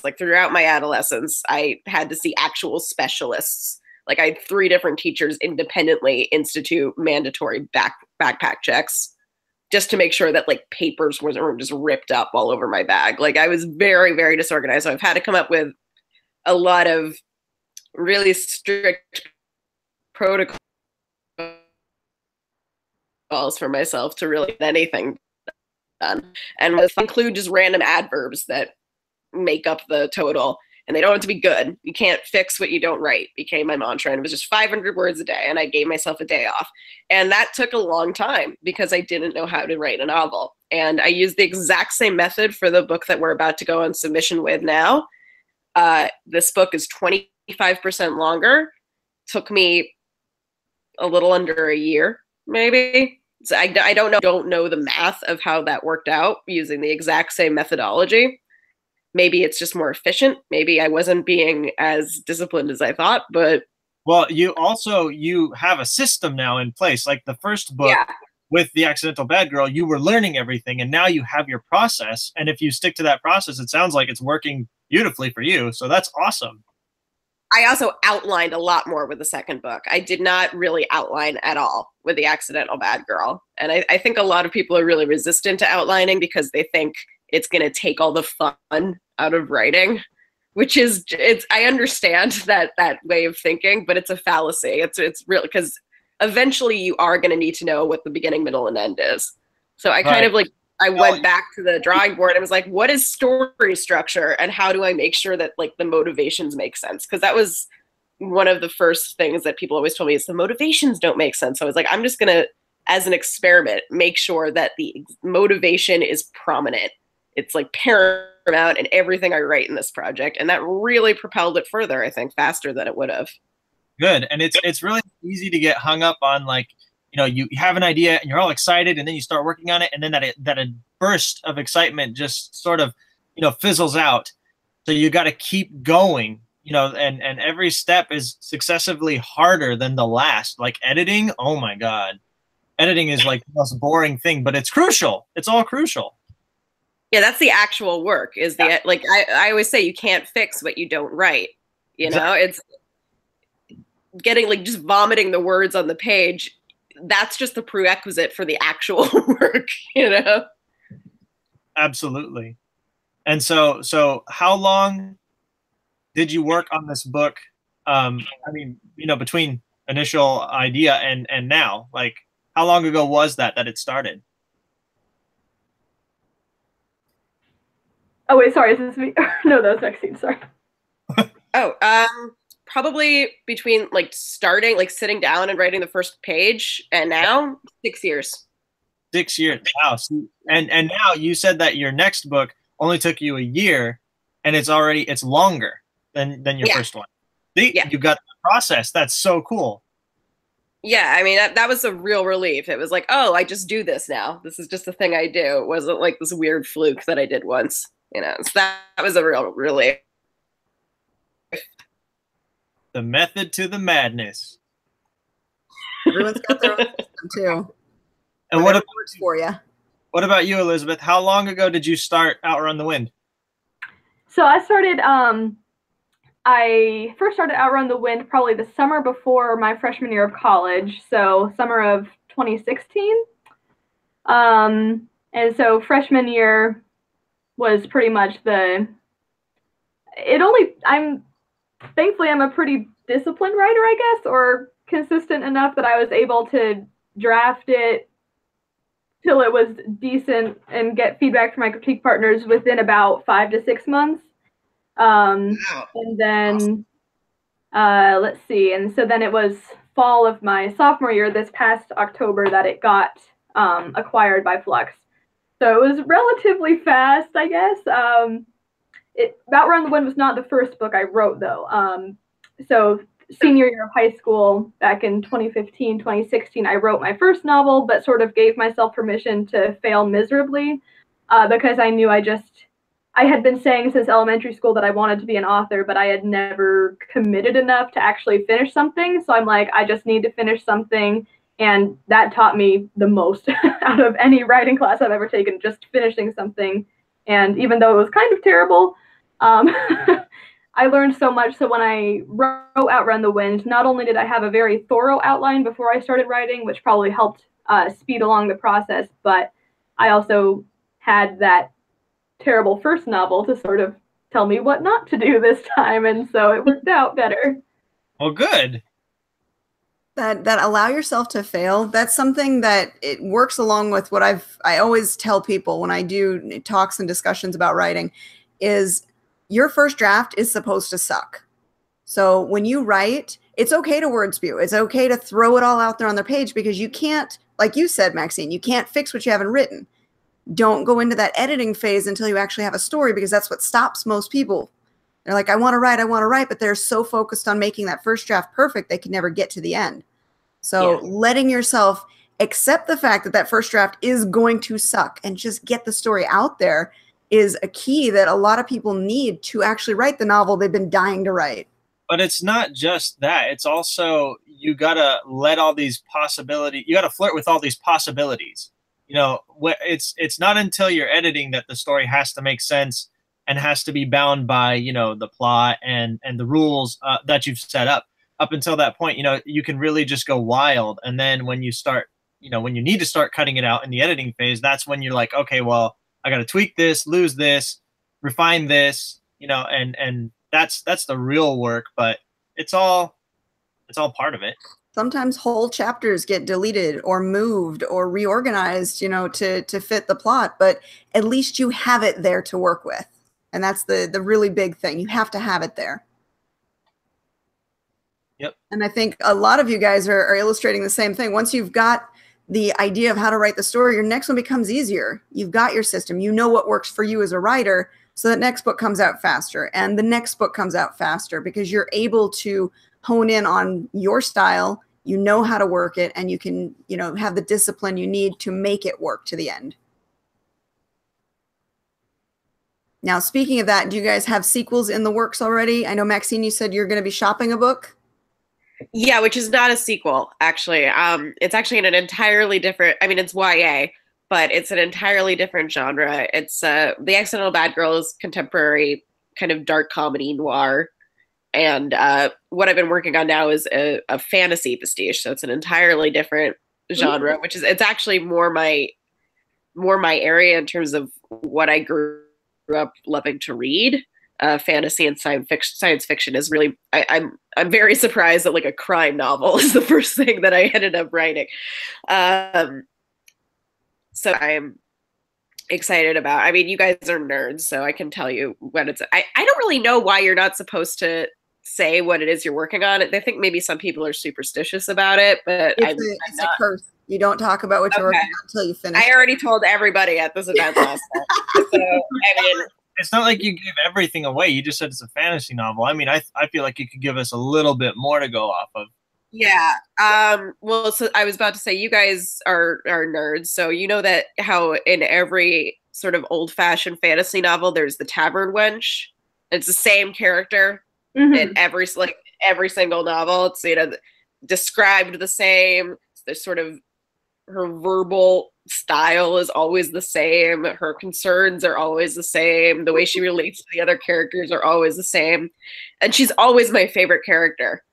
like throughout my adolescence, I had to see actual specialists. Like I had 3 different teachers independently institute mandatory backpack checks just to make sure that like papers weren't just ripped up all over my bag. Like I was very, very disorganized. So I've had to come up with a lot of really strict protocols for myself to really get anything done. And include just random adverbs that make up the total, and they don't have to be good. You can't fix what you don't write became my mantra, and it was just 500 words a day, and I gave myself a day off. And that took a long time because I didn't know how to write a novel. And I used the exact same method for the book that we're about to go on submission with now. This book is 25% longer. Took me a little under a year, maybe. So I don't know the math of how that worked out using the exact same methodology. Maybe it's just more efficient. Maybe I wasn't being as disciplined as I thought, but. Well, you have a system now in place. Like the first book with The Accidental Bad Girl, you were learning everything, and now you have your process. And if you stick to that process, it sounds like it's working beautifully for you. So that's awesome. I also outlined a lot more with the second book. I did not really outline at all with The Accidental Bad Girl. And I think a lot of people are really resistant to outlining because they think it's going to take all the fun out of writing, which is, I understand that way of thinking, but it's a fallacy. It's real, because eventually you are going to need to know what the beginning, middle, and end is. So I kind of like, I went back to the drawing board and was like, what is story structure, and how do I make sure that like the motivations make sense? Because that was one of the first things that people always told me is the motivations don't make sense. So I was like, I'm just going to, as an experiment, make sure that the motivation is prominent. It's like paramount in everything I write in this project. And that really propelled it further, I think, faster than it would have. Good. And it's really easy to get hung up on, like, you know, you have an idea and you're all excited, and then you start working on it, and then that a burst of excitement just sort of, you know, fizzles out. So you got to keep going, you know, and every step is successively harder than the last. Like editing, oh my God. Editing is like the most boring thing, but it's crucial. It's all crucial. Yeah, that's the actual work. Is the like I always say, you can't fix what you don't write. You know, it's getting like just vomiting the words on the page. That's just the prerequisite for the actual work, you know? Absolutely. And so how long did you work on this book? I mean, you know, between initial idea and now, like how long ago was that it started? Oh wait, sorry, is this me? No, that was Maxine, sorry. Probably between like starting, like sitting down and writing the first page and now 6 years. 6 years. Wow. And now you said that your next book only took you a year, and it's longer than your first one. See, you got the process. That's so cool. Yeah, I mean, that was a real relief. It was like, oh, I just do this now. This is just a thing I do. It wasn't like this weird fluke that I did once, you know. So that was a real relief. The method to the madness. Everyone's got their own system too. And what about works for you? What about you, Elizabeth? How long ago did you start Outrun the Wind? So I started, I first started Outrun the Wind probably the summer before my freshman year of college. So summer of 2016. And so freshman year was pretty much thankfully I'm a pretty disciplined writer, I guess, or consistent enough that I was able to draft it till it was decent and get feedback from my critique partners within about 5 to 6 months. And then, let's see. And so then it was fall of my sophomore year, this past October, that it got acquired by Flux. So it was relatively fast, I guess. Outrun the Wind was not the first book I wrote, though. so senior year of high school back in 2015, 2016, I wrote my first novel, but sort of gave myself permission to fail miserably because I knew I had been saying since elementary school that I wanted to be an author, but I had never committed enough to actually finish something. So I'm like, I just need to finish something. And that taught me the most out of any writing class I've ever taken, just finishing something. And even though it was kind of terrible, I learned so much. So when I wrote Outrun the Wind, not only did I have a very thorough outline before I started writing, which probably helped speed along the process, but I also had that terrible first novel to sort of tell me what not to do this time. And so it worked out better. Well, good. That allow yourself to fail, that's something that it works along with what I always tell people when I do talks and discussions about writing is your first draft is supposed to suck. So when you write, it's okay to word spew. It's okay to throw it all out there on the page because you can't, like you said, Maxine, you can't fix what you haven't written. Don't go into that editing phase until you actually have a story because that's what stops most people. They're like, I want to write, but they're so focused on making that first draft perfect, they can never get to the end. So letting yourself accept the fact that that first draft is going to suck and just get the story out there is a key that a lot of people need to actually write the novel they've been dying to write. But it's not just that. It's also, you got to let all these possibilities, you got to flirt with all these possibilities. You know, it's not until you're editing that the story has to make sense and has to be bound by, you know, the plot and the rules that you've set up. Up until that point, you know, you can really just go wild. And then when you start, you know, when you need to start cutting it out in the editing phase, that's when you're like, okay, well, I got to tweak this, lose this, refine this, you know, and that's the real work, but it's all part of it. Sometimes whole chapters get deleted or moved or reorganized, you know, to fit the plot, but at least you have it there to work with. And that's the really big thing. You have to have it there. Yep. And I think a lot of you guys are illustrating the same thing. Once you've got the idea of how to write the story, your next one becomes easier. You've got your system. You know what works for you as a writer, so that next book comes out faster and the next book comes out faster because you're able to hone in on your style. You know how to work it, and you can, you know, have the discipline you need to make it work to the end. Now, speaking of that, do you guys have sequels in the works already? I know, Maxine, you said you're going to be shopping a book. Yeah, which is not a sequel, actually. It's actually in an entirely different, I mean, it's YA, but it's an entirely different genre. It's The Accidental Bad Girls, contemporary kind of dark comedy noir. And what I've been working on now is a fantasy pastiche. So it's an entirely different genre, which is, it's actually more my area in terms of what I grew up loving to read. Fantasy and science fiction is really, I'm very surprised that like a crime novel is the first thing that I ended up writing. So I'm excited about, I mean, you guys are nerds, so I can tell you when it's, I don't really know why you're not supposed to say what it is you're working on. I think maybe some people are superstitious about it, but it's a curse. You don't talk about what you're working on until you finish. I already told everybody at this event last time. So, I mean, it's not like you give everything away. You just said it's a fantasy novel. I mean, I feel like you could give us a little bit more to go off of. Yeah. Well, so I was about to say, you guys are nerds, so you know that how in every sort of old-fashioned fantasy novel, there's the tavern wench. It's the same character in every single novel. It's, you know, described the same. There's sort of, her verbal style is always the same. Her concerns are always the same. The way she relates to the other characters are always the same. And she's always my favorite character.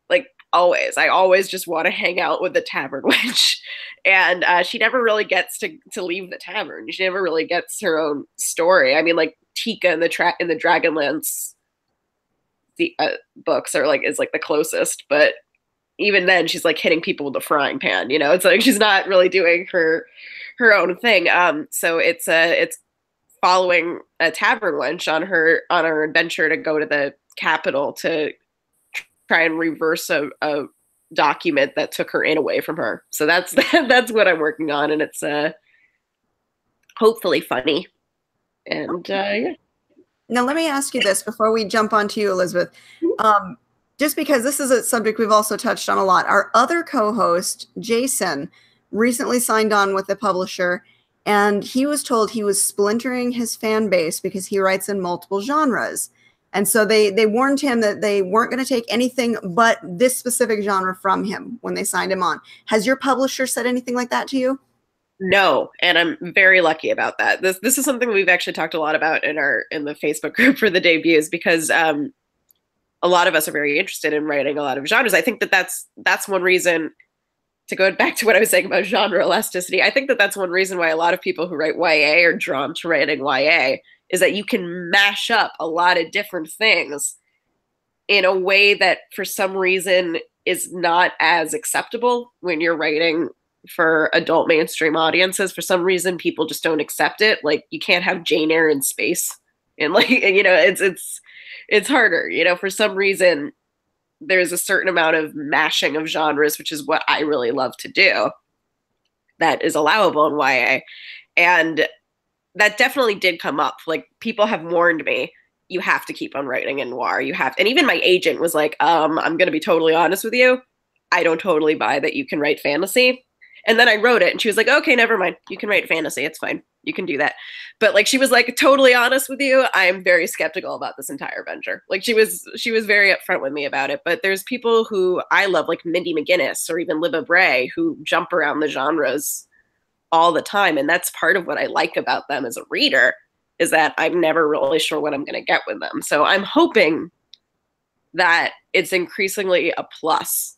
Like, always. I always just want to hang out with the tavern wench. And she never really gets to leave the tavern. She never really gets her own story. I mean, like, Tika in the Dragonlance books is like the closest, but even then she's like hitting people with a frying pan, you know. It's like she's not really doing her own thing. So it's following a tavern wench on her adventure to go to the capital to try and reverse a document that took her in away from her. So that's what I'm working on, and it's hopefully funny. And yeah. Now let me ask you this before we jump onto you, Elizabeth. just because this is a subject we've also touched on a lot, our other co-host, Jason, recently signed on with a publisher, and he was told he was splintering his fan base because he writes in multiple genres. And so they warned him that they weren't going to take anything but this specific genre from him when they signed him on. Has your publisher said anything like that to you? No, and I'm very lucky about that. This is something we've actually talked a lot about in the Facebook group for the debuts, because a lot of us are very interested in writing a lot of genres. I think that's one reason, to go back to what I was saying about genre elasticity, I think that's one reason why a lot of people who write YA are drawn to writing YA, is that you can mash up a lot of different things in a way that for some reason is not as acceptable when you're writing for adult mainstream audiences. For some reason, people just don't accept it. Like, you can't have Jane Eyre in space, and like, you know, it's harder. You know, for some reason, there's a certain amount of mashing of genres, which is what I really love to do, that is allowable in YA. And that definitely did come up. Like, people have warned me, you have to keep on writing in noir. You have, and even my agent was like, I'm going to be totally honest with you. I don't totally buy that you can write fantasy. And then I wrote it, and she was like, okay, never mind. You can write fantasy. It's fine. You can do that. But like, she was like, totally honest with you, I'm very skeptical about this entire venture. Like, she was very upfront with me about it. But there's people who I love, like Mindy McGinnis or even Libba Bray, who jump around the genres all the time. And that's part of what I like about them as a reader, is that I'm never really sure what I'm going to get with them. So I'm hoping that it's increasingly a plus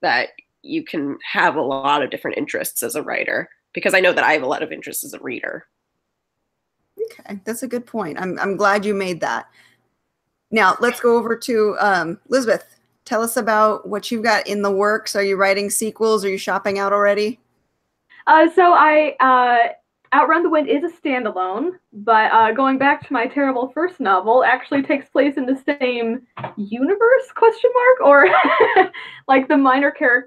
that you can have a lot of different interests as a writer, because I know that I have a lot of interests as a reader. Okay, that's a good point. I'm glad you made that. Now let's go over to Elizabeth. Tell us about what you've got in the works. Are you writing sequels? Are you shopping out already? So Outrun the Wind is a standalone, but going back to my terrible first novel, actually takes place in the same universe, ? Or like the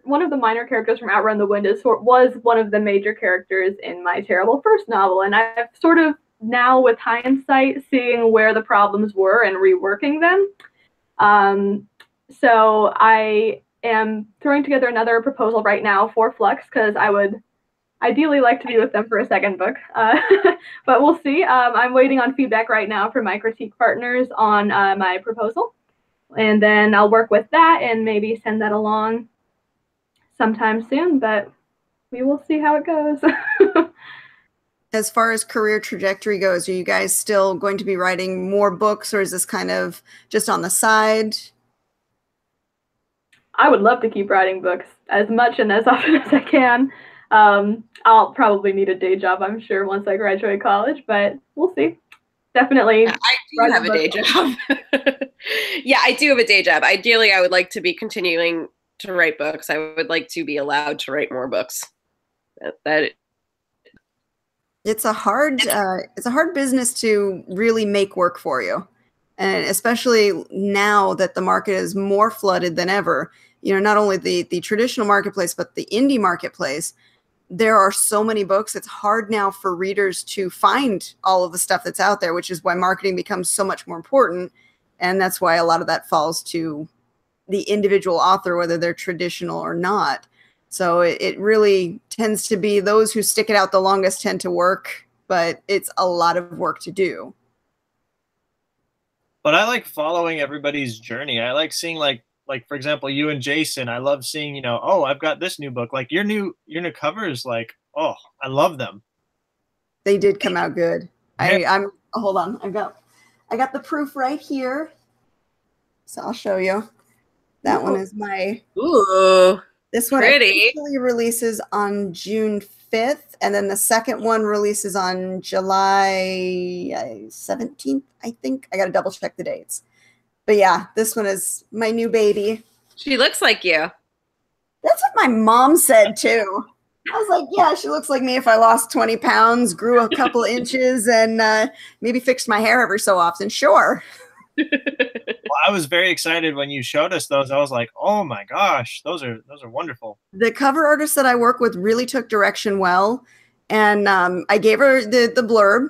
one of the minor characters from Outrun the Wind was one of the major characters in my terrible first novel. And I've sort of now, with hindsight, seeing where the problems were and reworking them. So I am throwing together another proposal right now for Flux, because I would ideally like to be with them for a second book, but we'll see. I'm waiting on feedback right now from my critique partners on my proposal, and then I'll work with that and maybe send that along sometime soon, but we will see how it goes. As far as career trajectory goes, are you guys still going to be writing more books, or is this kind of just on the side? I would love to keep writing books as much and as often as I can. I'll probably need a day job, I'm sure, once I graduate college, but we'll see. Definitely. I do have a day job. Yeah, I do have a day job. Ideally, I would like to be continuing to write books. I would like to be allowed to write more books. It's a hard business to really make work for you. And especially now that the market is more flooded than ever, you know, not only the traditional marketplace, but the indie marketplace. There are so many books. It's hard now for readers to find all of the stuff that's out there, which is why marketing becomes so much more important. And that's why a lot of that falls to the individual author, whether they're traditional or not. So it really tends to be those who stick it out the longest tend to work, but it's a lot of work to do. But I like following everybody's journey. I like seeing like for example, you and Jason. I love seeing, you know, oh, I've got this new book. Like your new covers, like, oh, I love them. They did come out good. Yeah. Hold on. I got the proof right here. So I'll show you. That one is my. Ooh. This one pretty. officially releases on June 5th, and then the second one releases on July 17th, I think. I got to double check the dates. But yeah, this one is my new baby. She looks like you. That's what my mom said too. I was like, yeah, she looks like me if I lost 20 pounds, grew a couple inches, and maybe fixed my hair every so often. Sure. Well, I was very excited when you showed us those. I was like, oh my gosh, those are wonderful. The cover artist that I work with really took direction well. And I gave her the blurb,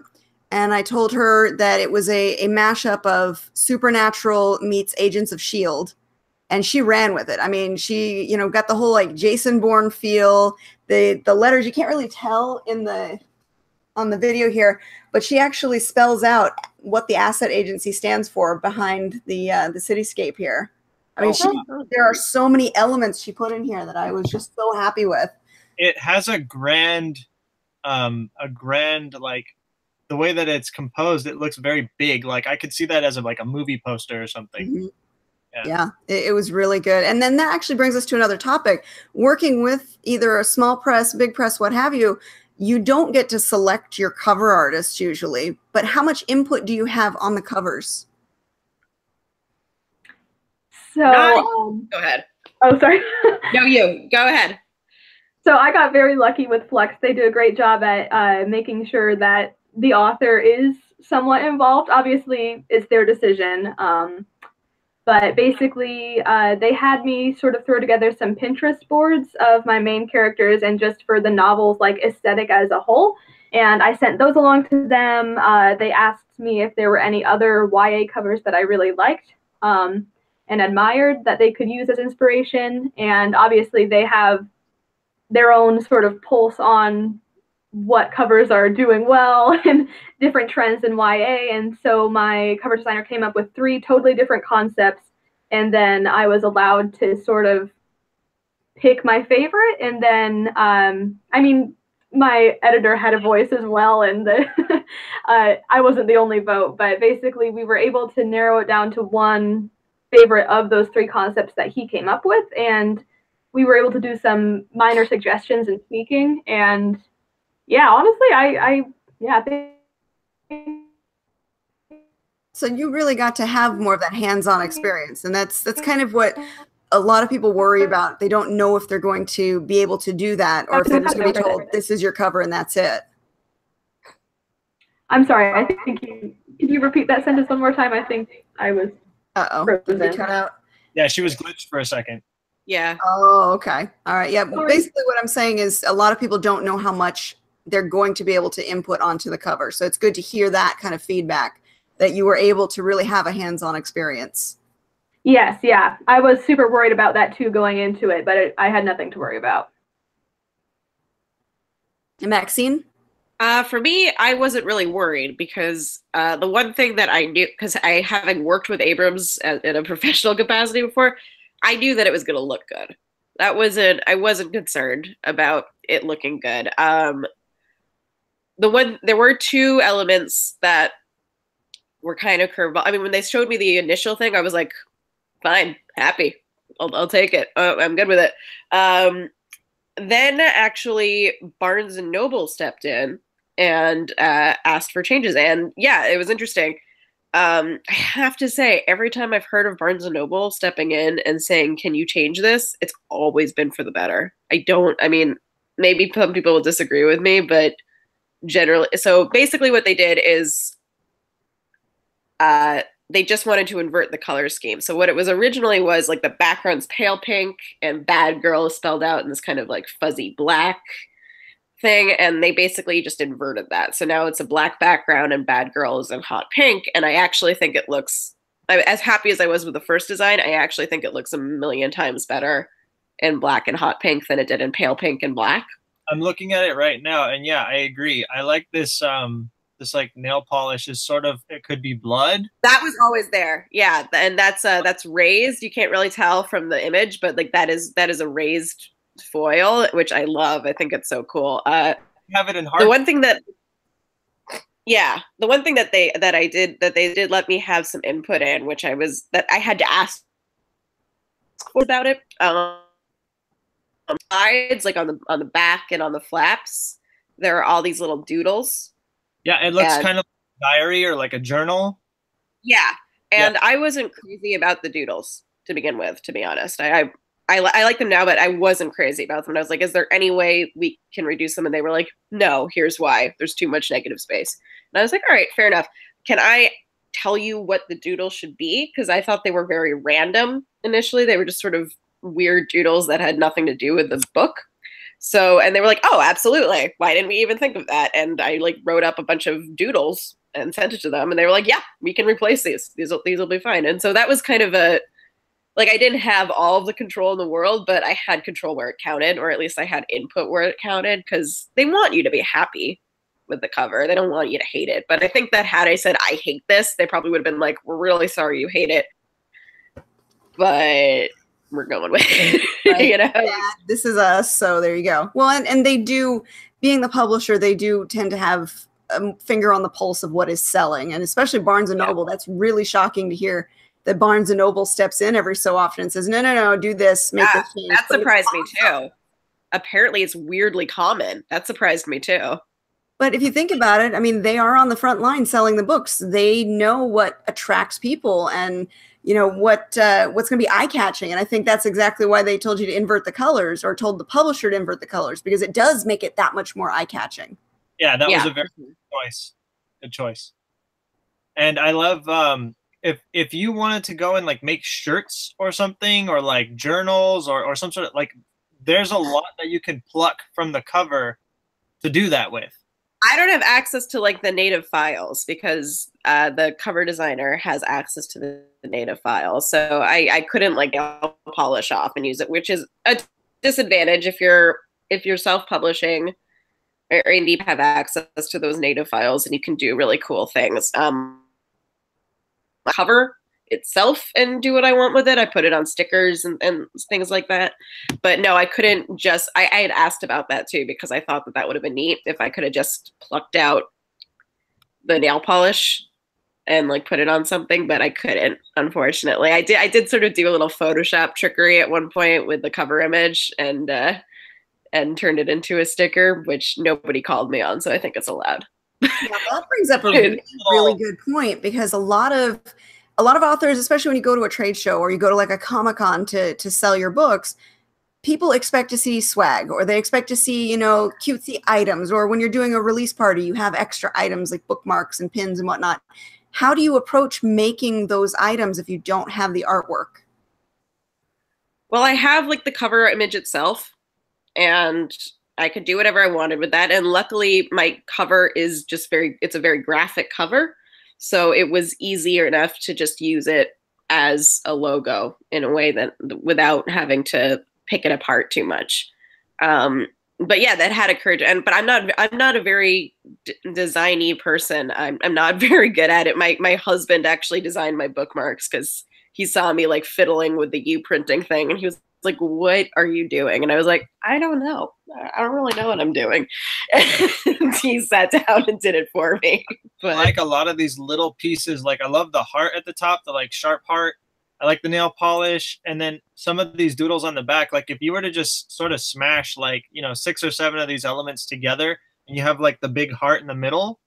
and I told her that it was a mashup of Supernatural meets Agents of S.H.I.E.L.D. and she ran with it. I mean, she, you know, got the whole like Jason Bourne feel. The letters you can't really tell on the video here, but she actually spells out what the asset agency stands for behind the cityscape here. I mean, there are so many elements she put in here that I was just so happy with. It has a grand like the way that it's composed. It looks very big. Like I could see that as like a movie poster or something. Mm-hmm. Yeah, it was really good. And then that actually brings us to another topic. Working with either a small press, big press, what have you, you don't get to select your cover artists usually, but how much input do you have on the covers? So, go ahead. Oh, sorry. No, you. Go ahead. So I got very lucky with Flex. They do a great job at making sure that the author is somewhat involved. Obviously, it's their decision. But basically, they had me sort of throw together some Pinterest boards of my main characters and just for the novel's like aesthetic as a whole. And I sent those along to them. They asked me if there were any other YA covers that I really liked and admired that they could use as inspiration. And obviously, they have their own sort of pulse on what covers are doing well and different trends in YA. And so my cover designer came up with 3 totally different concepts. And then I was allowed to sort of pick my favorite. And then, I mean, my editor had a voice as well. And I wasn't the only vote, but basically we were able to narrow it down to one favorite of those 3 concepts that he came up with. And we were able to do some minor suggestions and tweaking. And yeah, honestly, I think. So you really got to have more of that hands-on experience, and that's kind of what a lot of people worry about. They don't know if they're going to be able to do that, or if they're just going to be told, "This is your cover and that's it." I'm sorry. I think can you repeat that sentence one more time? I think I was. Did we cut out? Yeah, she was glitched for a second. Yeah. Oh, okay. All right. Yeah. Basically, what I'm saying is a lot of people don't know how much they're going to be able to input onto the cover. So it's good to hear that kind of feedback, that you were able to really have a hands-on experience. Yes, yeah. I was super worried about that too going into it, but I had nothing to worry about. And Maxine? For me, I wasn't really worried because the one thing that I knew, because I having worked with Abrams in a professional capacity before, I knew that it was going to look good. I wasn't concerned about it looking good. There were 2 elements that were kind of curveball. I mean, when they showed me the initial thing, I was like, fine, happy. I'll take it. I'm good with it. Then actually Barnes & Noble stepped in and asked for changes. And yeah, it was interesting. I have to say, every time I've heard of Barnes & Noble stepping in and saying, can you change this? It's always been for the better. I mean, maybe some people will disagree with me, but generally, so basically what they did is they just wanted to invert the color scheme. So what it was originally was like the background's pale pink and bad girl is spelled out in this kind of like fuzzy black thing. And they basically just inverted that. So now it's a black background and bad girl is in hot pink. And I actually think it looks, as happy as I was with the first design, I actually think it looks a million times better in black and hot pink than it did in pale pink and black. I'm looking at it right now, and yeah, I agree. I like this this like nail polish is sort of, it could be blood. That was always there. Yeah, and that's raised. You can't really tell from the image, but like that is a raised foil, which I love. I think it's so cool. You have it in hard. The one thing that they did let me have some input in, which I had to ask about it. Sides, like on the back and on the flaps, there are all these little doodles. Yeah, it looks kind of like a diary or like a journal. Yeah, and I wasn't crazy about the doodles to begin with, to be honest. I like them now, but I wasn't crazy about them. And I was like, is there any way we can reduce them? And they were like, no, here's why. There's too much negative space. And I was like, all right, fair enough. Can I tell you what the doodle should be? Because I thought they were very random initially. They were just sort of weird doodles that had nothing to do with the book. So, and they were like, oh, absolutely. Why didn't we even think of that? And I like wrote up a bunch of doodles and sent it to them. And they were like, yeah, we can replace these. These will be fine. And so that was kind of like I didn't have all of the control in the world, but I had control where it counted, or at least I had input where it counted, because they want you to be happy with the cover. They don't want you to hate it. But I think that had I said, I hate this, they probably would have been like, we're really sorry you hate it, but we're going with it. Right. You know? Yeah, this is us, so there you go. Well, and they do, being the publisher, they do tend to have a finger on the pulse of what is selling, and especially Barnes and Noble. That's really shocking to hear that Barnes and Noble steps in every so often and says, no, do this, make this change. That surprised me too. Apparently it's weirdly common. That surprised me too. But if you think about it, I mean, they are on the front line selling the books. They know what attracts people and, you know, what's going to be eye-catching. And I think that's exactly why they told you to invert the colors, or told the publisher to invert the colors, because it does make it that much more eye-catching. Yeah, that was a very good choice. Good choice. And I love if you wanted to go and like make shirts or something, or like journals or some sort of, like, there's a lot that you can pluck from the cover to do that with. I don't have access to like the native files, because the cover designer has access to the native files. So I couldn't like polish off and use it, which is a disadvantage if you're self-publishing or indie, have access to those native files and you can do really cool things. Cover itself and do what I want with it. I put it on stickers and things like that. But no, I couldn't just, I had asked about that too, because I thought that would have been neat if I could have just plucked out the nail polish and like put it on something, but I couldn't, unfortunately. I did sort of do a little Photoshop trickery at one point with the cover image and turned it into a sticker, which nobody called me on, so I think it's allowed. Yeah, that brings up a really good point, because a lot of authors, especially when you go to a trade show or you go to like a Comic-Con to sell your books, people expect to see swag, or they expect to see, you know, cutesy items, or when you're doing a release party, you have extra items like bookmarks and pins and whatnot. How do you approach making those items if you don't have the artwork? Well, I have like the cover image itself, and I could do whatever I wanted with that. And luckily my cover is just it's a very graphic cover. So it was easier enough to just use it as a logo in a way that without having to pick it apart too much. But yeah, that had occurred. But I'm not a very designy person. I'm not very good at it. My husband actually designed my bookmarks, because he saw me like fiddling with the U printing thing, and he was like, "What are you doing?" And I was like, "I don't know. I don't really know what I'm doing." And he sat down and did it for me. But I like a lot of these little pieces. Like, I love the heart at the top, the like sharp heart. I like the nail polish, and then some of these doodles on the back. Like, if you were to just sort of smash like, you know, 6 or 7 of these elements together, and you have like the big heart in the middle,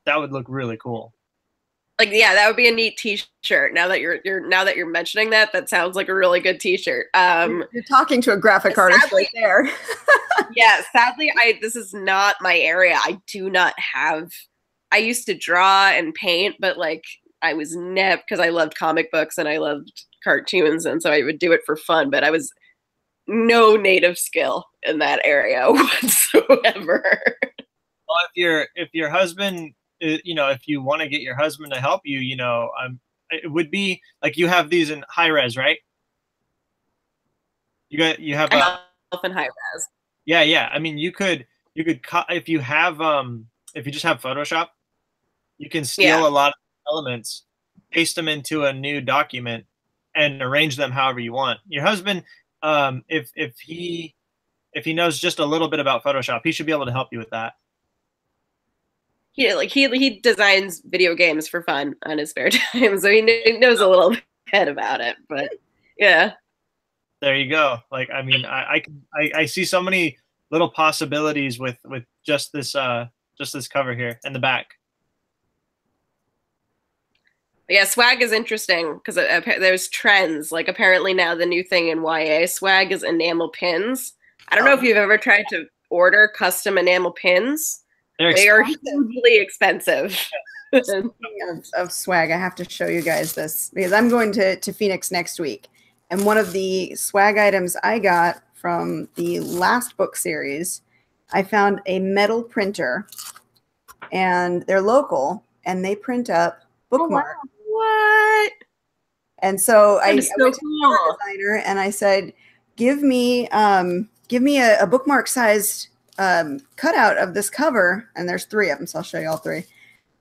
that would look really cool. Like, yeah, that would be a neat T-shirt. Now that you're mentioning that, that sounds like a really good T-shirt. You're talking to a graphic artist right there. Yeah, sadly, this is not my area. I do not have. I used to draw and paint, but like I was because I loved comic books and I loved cartoons, and so I would do it for fun. But I was no native skill in that area whatsoever. Well, if your husband, you know, if you want to get your husband to help you, you know, it would be like, you have these in high res, right? You have in high res. Yeah. I mean, you could if you just have Photoshop, you can steal a lot of elements, paste them into a new document, and arrange them however you want. Your husband, if he knows just a little bit about Photoshop, he should be able to help you with that. He designs video games for fun on his spare time, so he knows a little bit about it. But yeah, there you go. Like, I mean, I see so many little possibilities with just this cover here and the back. Yeah, swag is interesting, because there's trends. Like, apparently now the new thing in YA swag is enamel pins. I don't know if you've ever tried to order custom enamel pins. They are hugely expensive. Speaking of swag, I have to show you guys this, because I'm going to Phoenix next week. And one of the swag items I got from the last book series, I found a metal printer, and they're local, and they print up bookmarks. Oh, wow. What? And so I so went to cool. the designer and I said, give me a bookmark sized cutout of this cover. And there's 3 of them, so I'll show you all 3.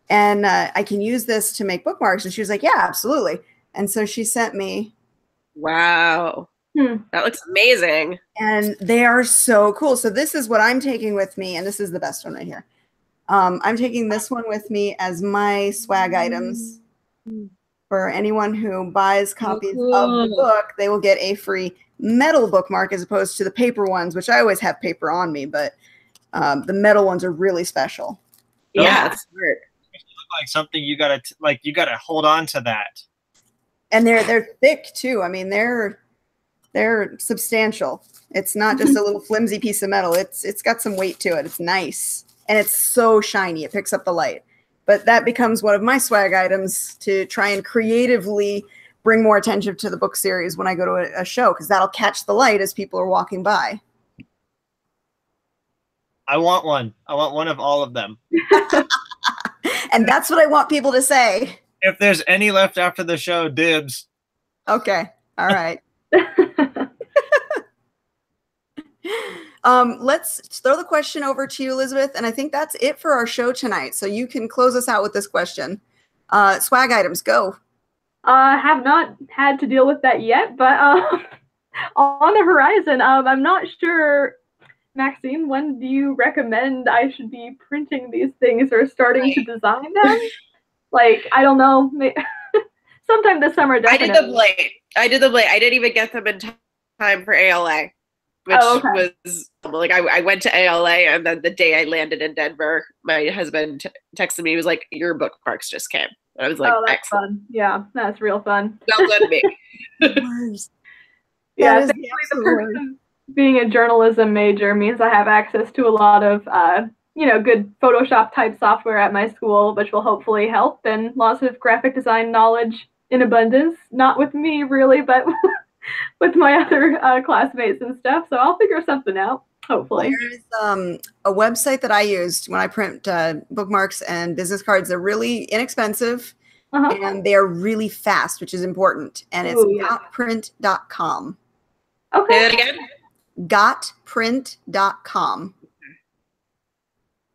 And I can use this to make bookmarks. And she was like, yeah, absolutely. And so she sent me. Wow. That looks amazing. And they are so cool. So this is what I'm taking with me. And this is the best one right here. I'm taking this one with me as my swag items. For anyone who buys copies of the book, they will get a free metal bookmark as opposed to the paper ones, which I always have paper on me, but the metal ones are really special. Yeah, it's smart. It look like something you gotta hold on to that. And they're thick too. I mean, they're substantial. It's not just a little flimsy piece of metal. It's got some weight to it. It's nice. And it's so shiny. It picks up the light. But that becomes one of my swag items to try and creatively bring more attention to the book series when I go to a show, because that'll catch the light as people are walking by. I want one. I want one of all of them. And that's what I want people to say. If there's any left after the show, dibs. Okay. All right. Let's throw the question over to you, Elizabeth. And I think that's it for our show tonight. So you can close us out with this question. Swag items, go. Have not had to deal with that yet, but on the horizon. I'm not sure, Maxine, when do you recommend I should be printing these things or starting to design them? Like, I don't know. Sometime this summer, definitely. I did the blade. I didn't even get them in time for ALA. Which was like, I went to ALA, and then the day I landed in Denver, my husband texted me. He was like, "Your bookmarks just came." And I was like, "Oh, that's excellent. fun. Yeah, that's real fun." Well done, me. Yeah, the perks of being a journalism major means I have access to a lot of good Photoshop type software at my school, which will hopefully help, and lots of graphic design knowledge in abundance. Not with me really, but with my other classmates and stuff. So I'll figure something out, hopefully. There's a website that I used when I print bookmarks and business cards. They're really inexpensive and they're really fast, which is important. And it's gotprint.com. Okay. Say that again? Gotprint.com.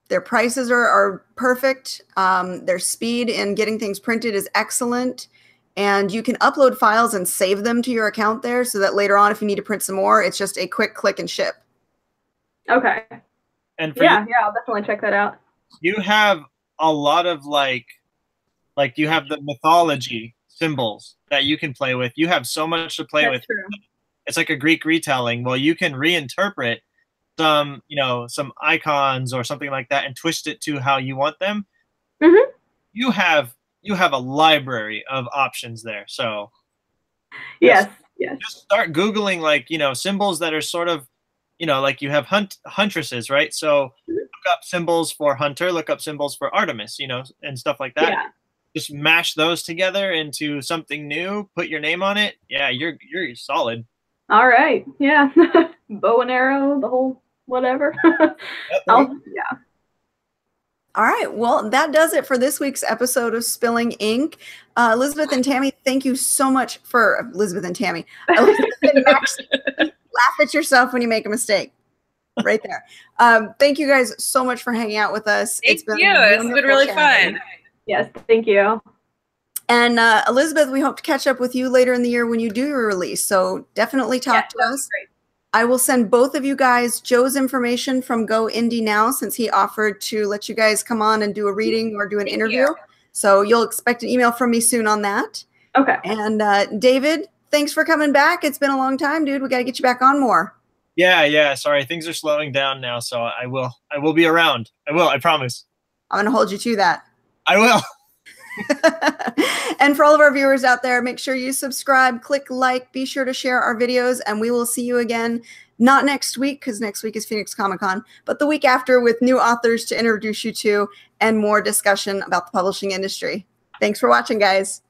Their prices are perfect. Their speed in getting things printed is excellent. And you can upload files and save them to your account there so that later on, if you need to print some more, it's just a quick click and ship. Okay. And yeah, I'll definitely check that out. You have a lot of like you have the mythology symbols that you can play with. You have so much to play with. True. It's like a Greek retelling. Well, you can reinterpret some icons or something like that and twist it to how you want them. Mm-hmm. You have a library of options there. So yes. Just start Googling symbols that are sort of, like you have huntresses, right? So look up symbols for hunter, look up symbols for Artemis, and stuff like that. Yeah. Just mash those together into something new, put your name on it. Yeah, you're solid. All right. Yeah. Bow and arrow, the whole whatever. Yeah. All right. Well, that does it for this week's episode of Spilling Ink. Elizabeth and Tammi, thank you so much for Elizabeth and Tammi. Elizabeth and Max, laugh at yourself when you make a mistake. Right there. Thank you guys so much for hanging out with us. It's been really fun. Yes, thank you. And Elizabeth, we hope to catch up with you later in the year when you do your release. So definitely talk to us. Great. I will send both of you guys Joe's information from Go Indie Now, since he offered to let you guys come on and do a reading or do an interview. So you'll expect an email from me soon on that. Okay. And David, thanks for coming back. It's been a long time, dude. We got to get you back on more. Yeah. Sorry, things are slowing down now, so I will be around. I promise. I'm going to hold you to that. I will. And for all of our viewers out there, make sure you subscribe, click like, be sure to share our videos, and we will see you again, not next week, because next week is Phoenix Comic-Con, but the week after with new authors to introduce you to and more discussion about the publishing industry. Thanks for watching, guys.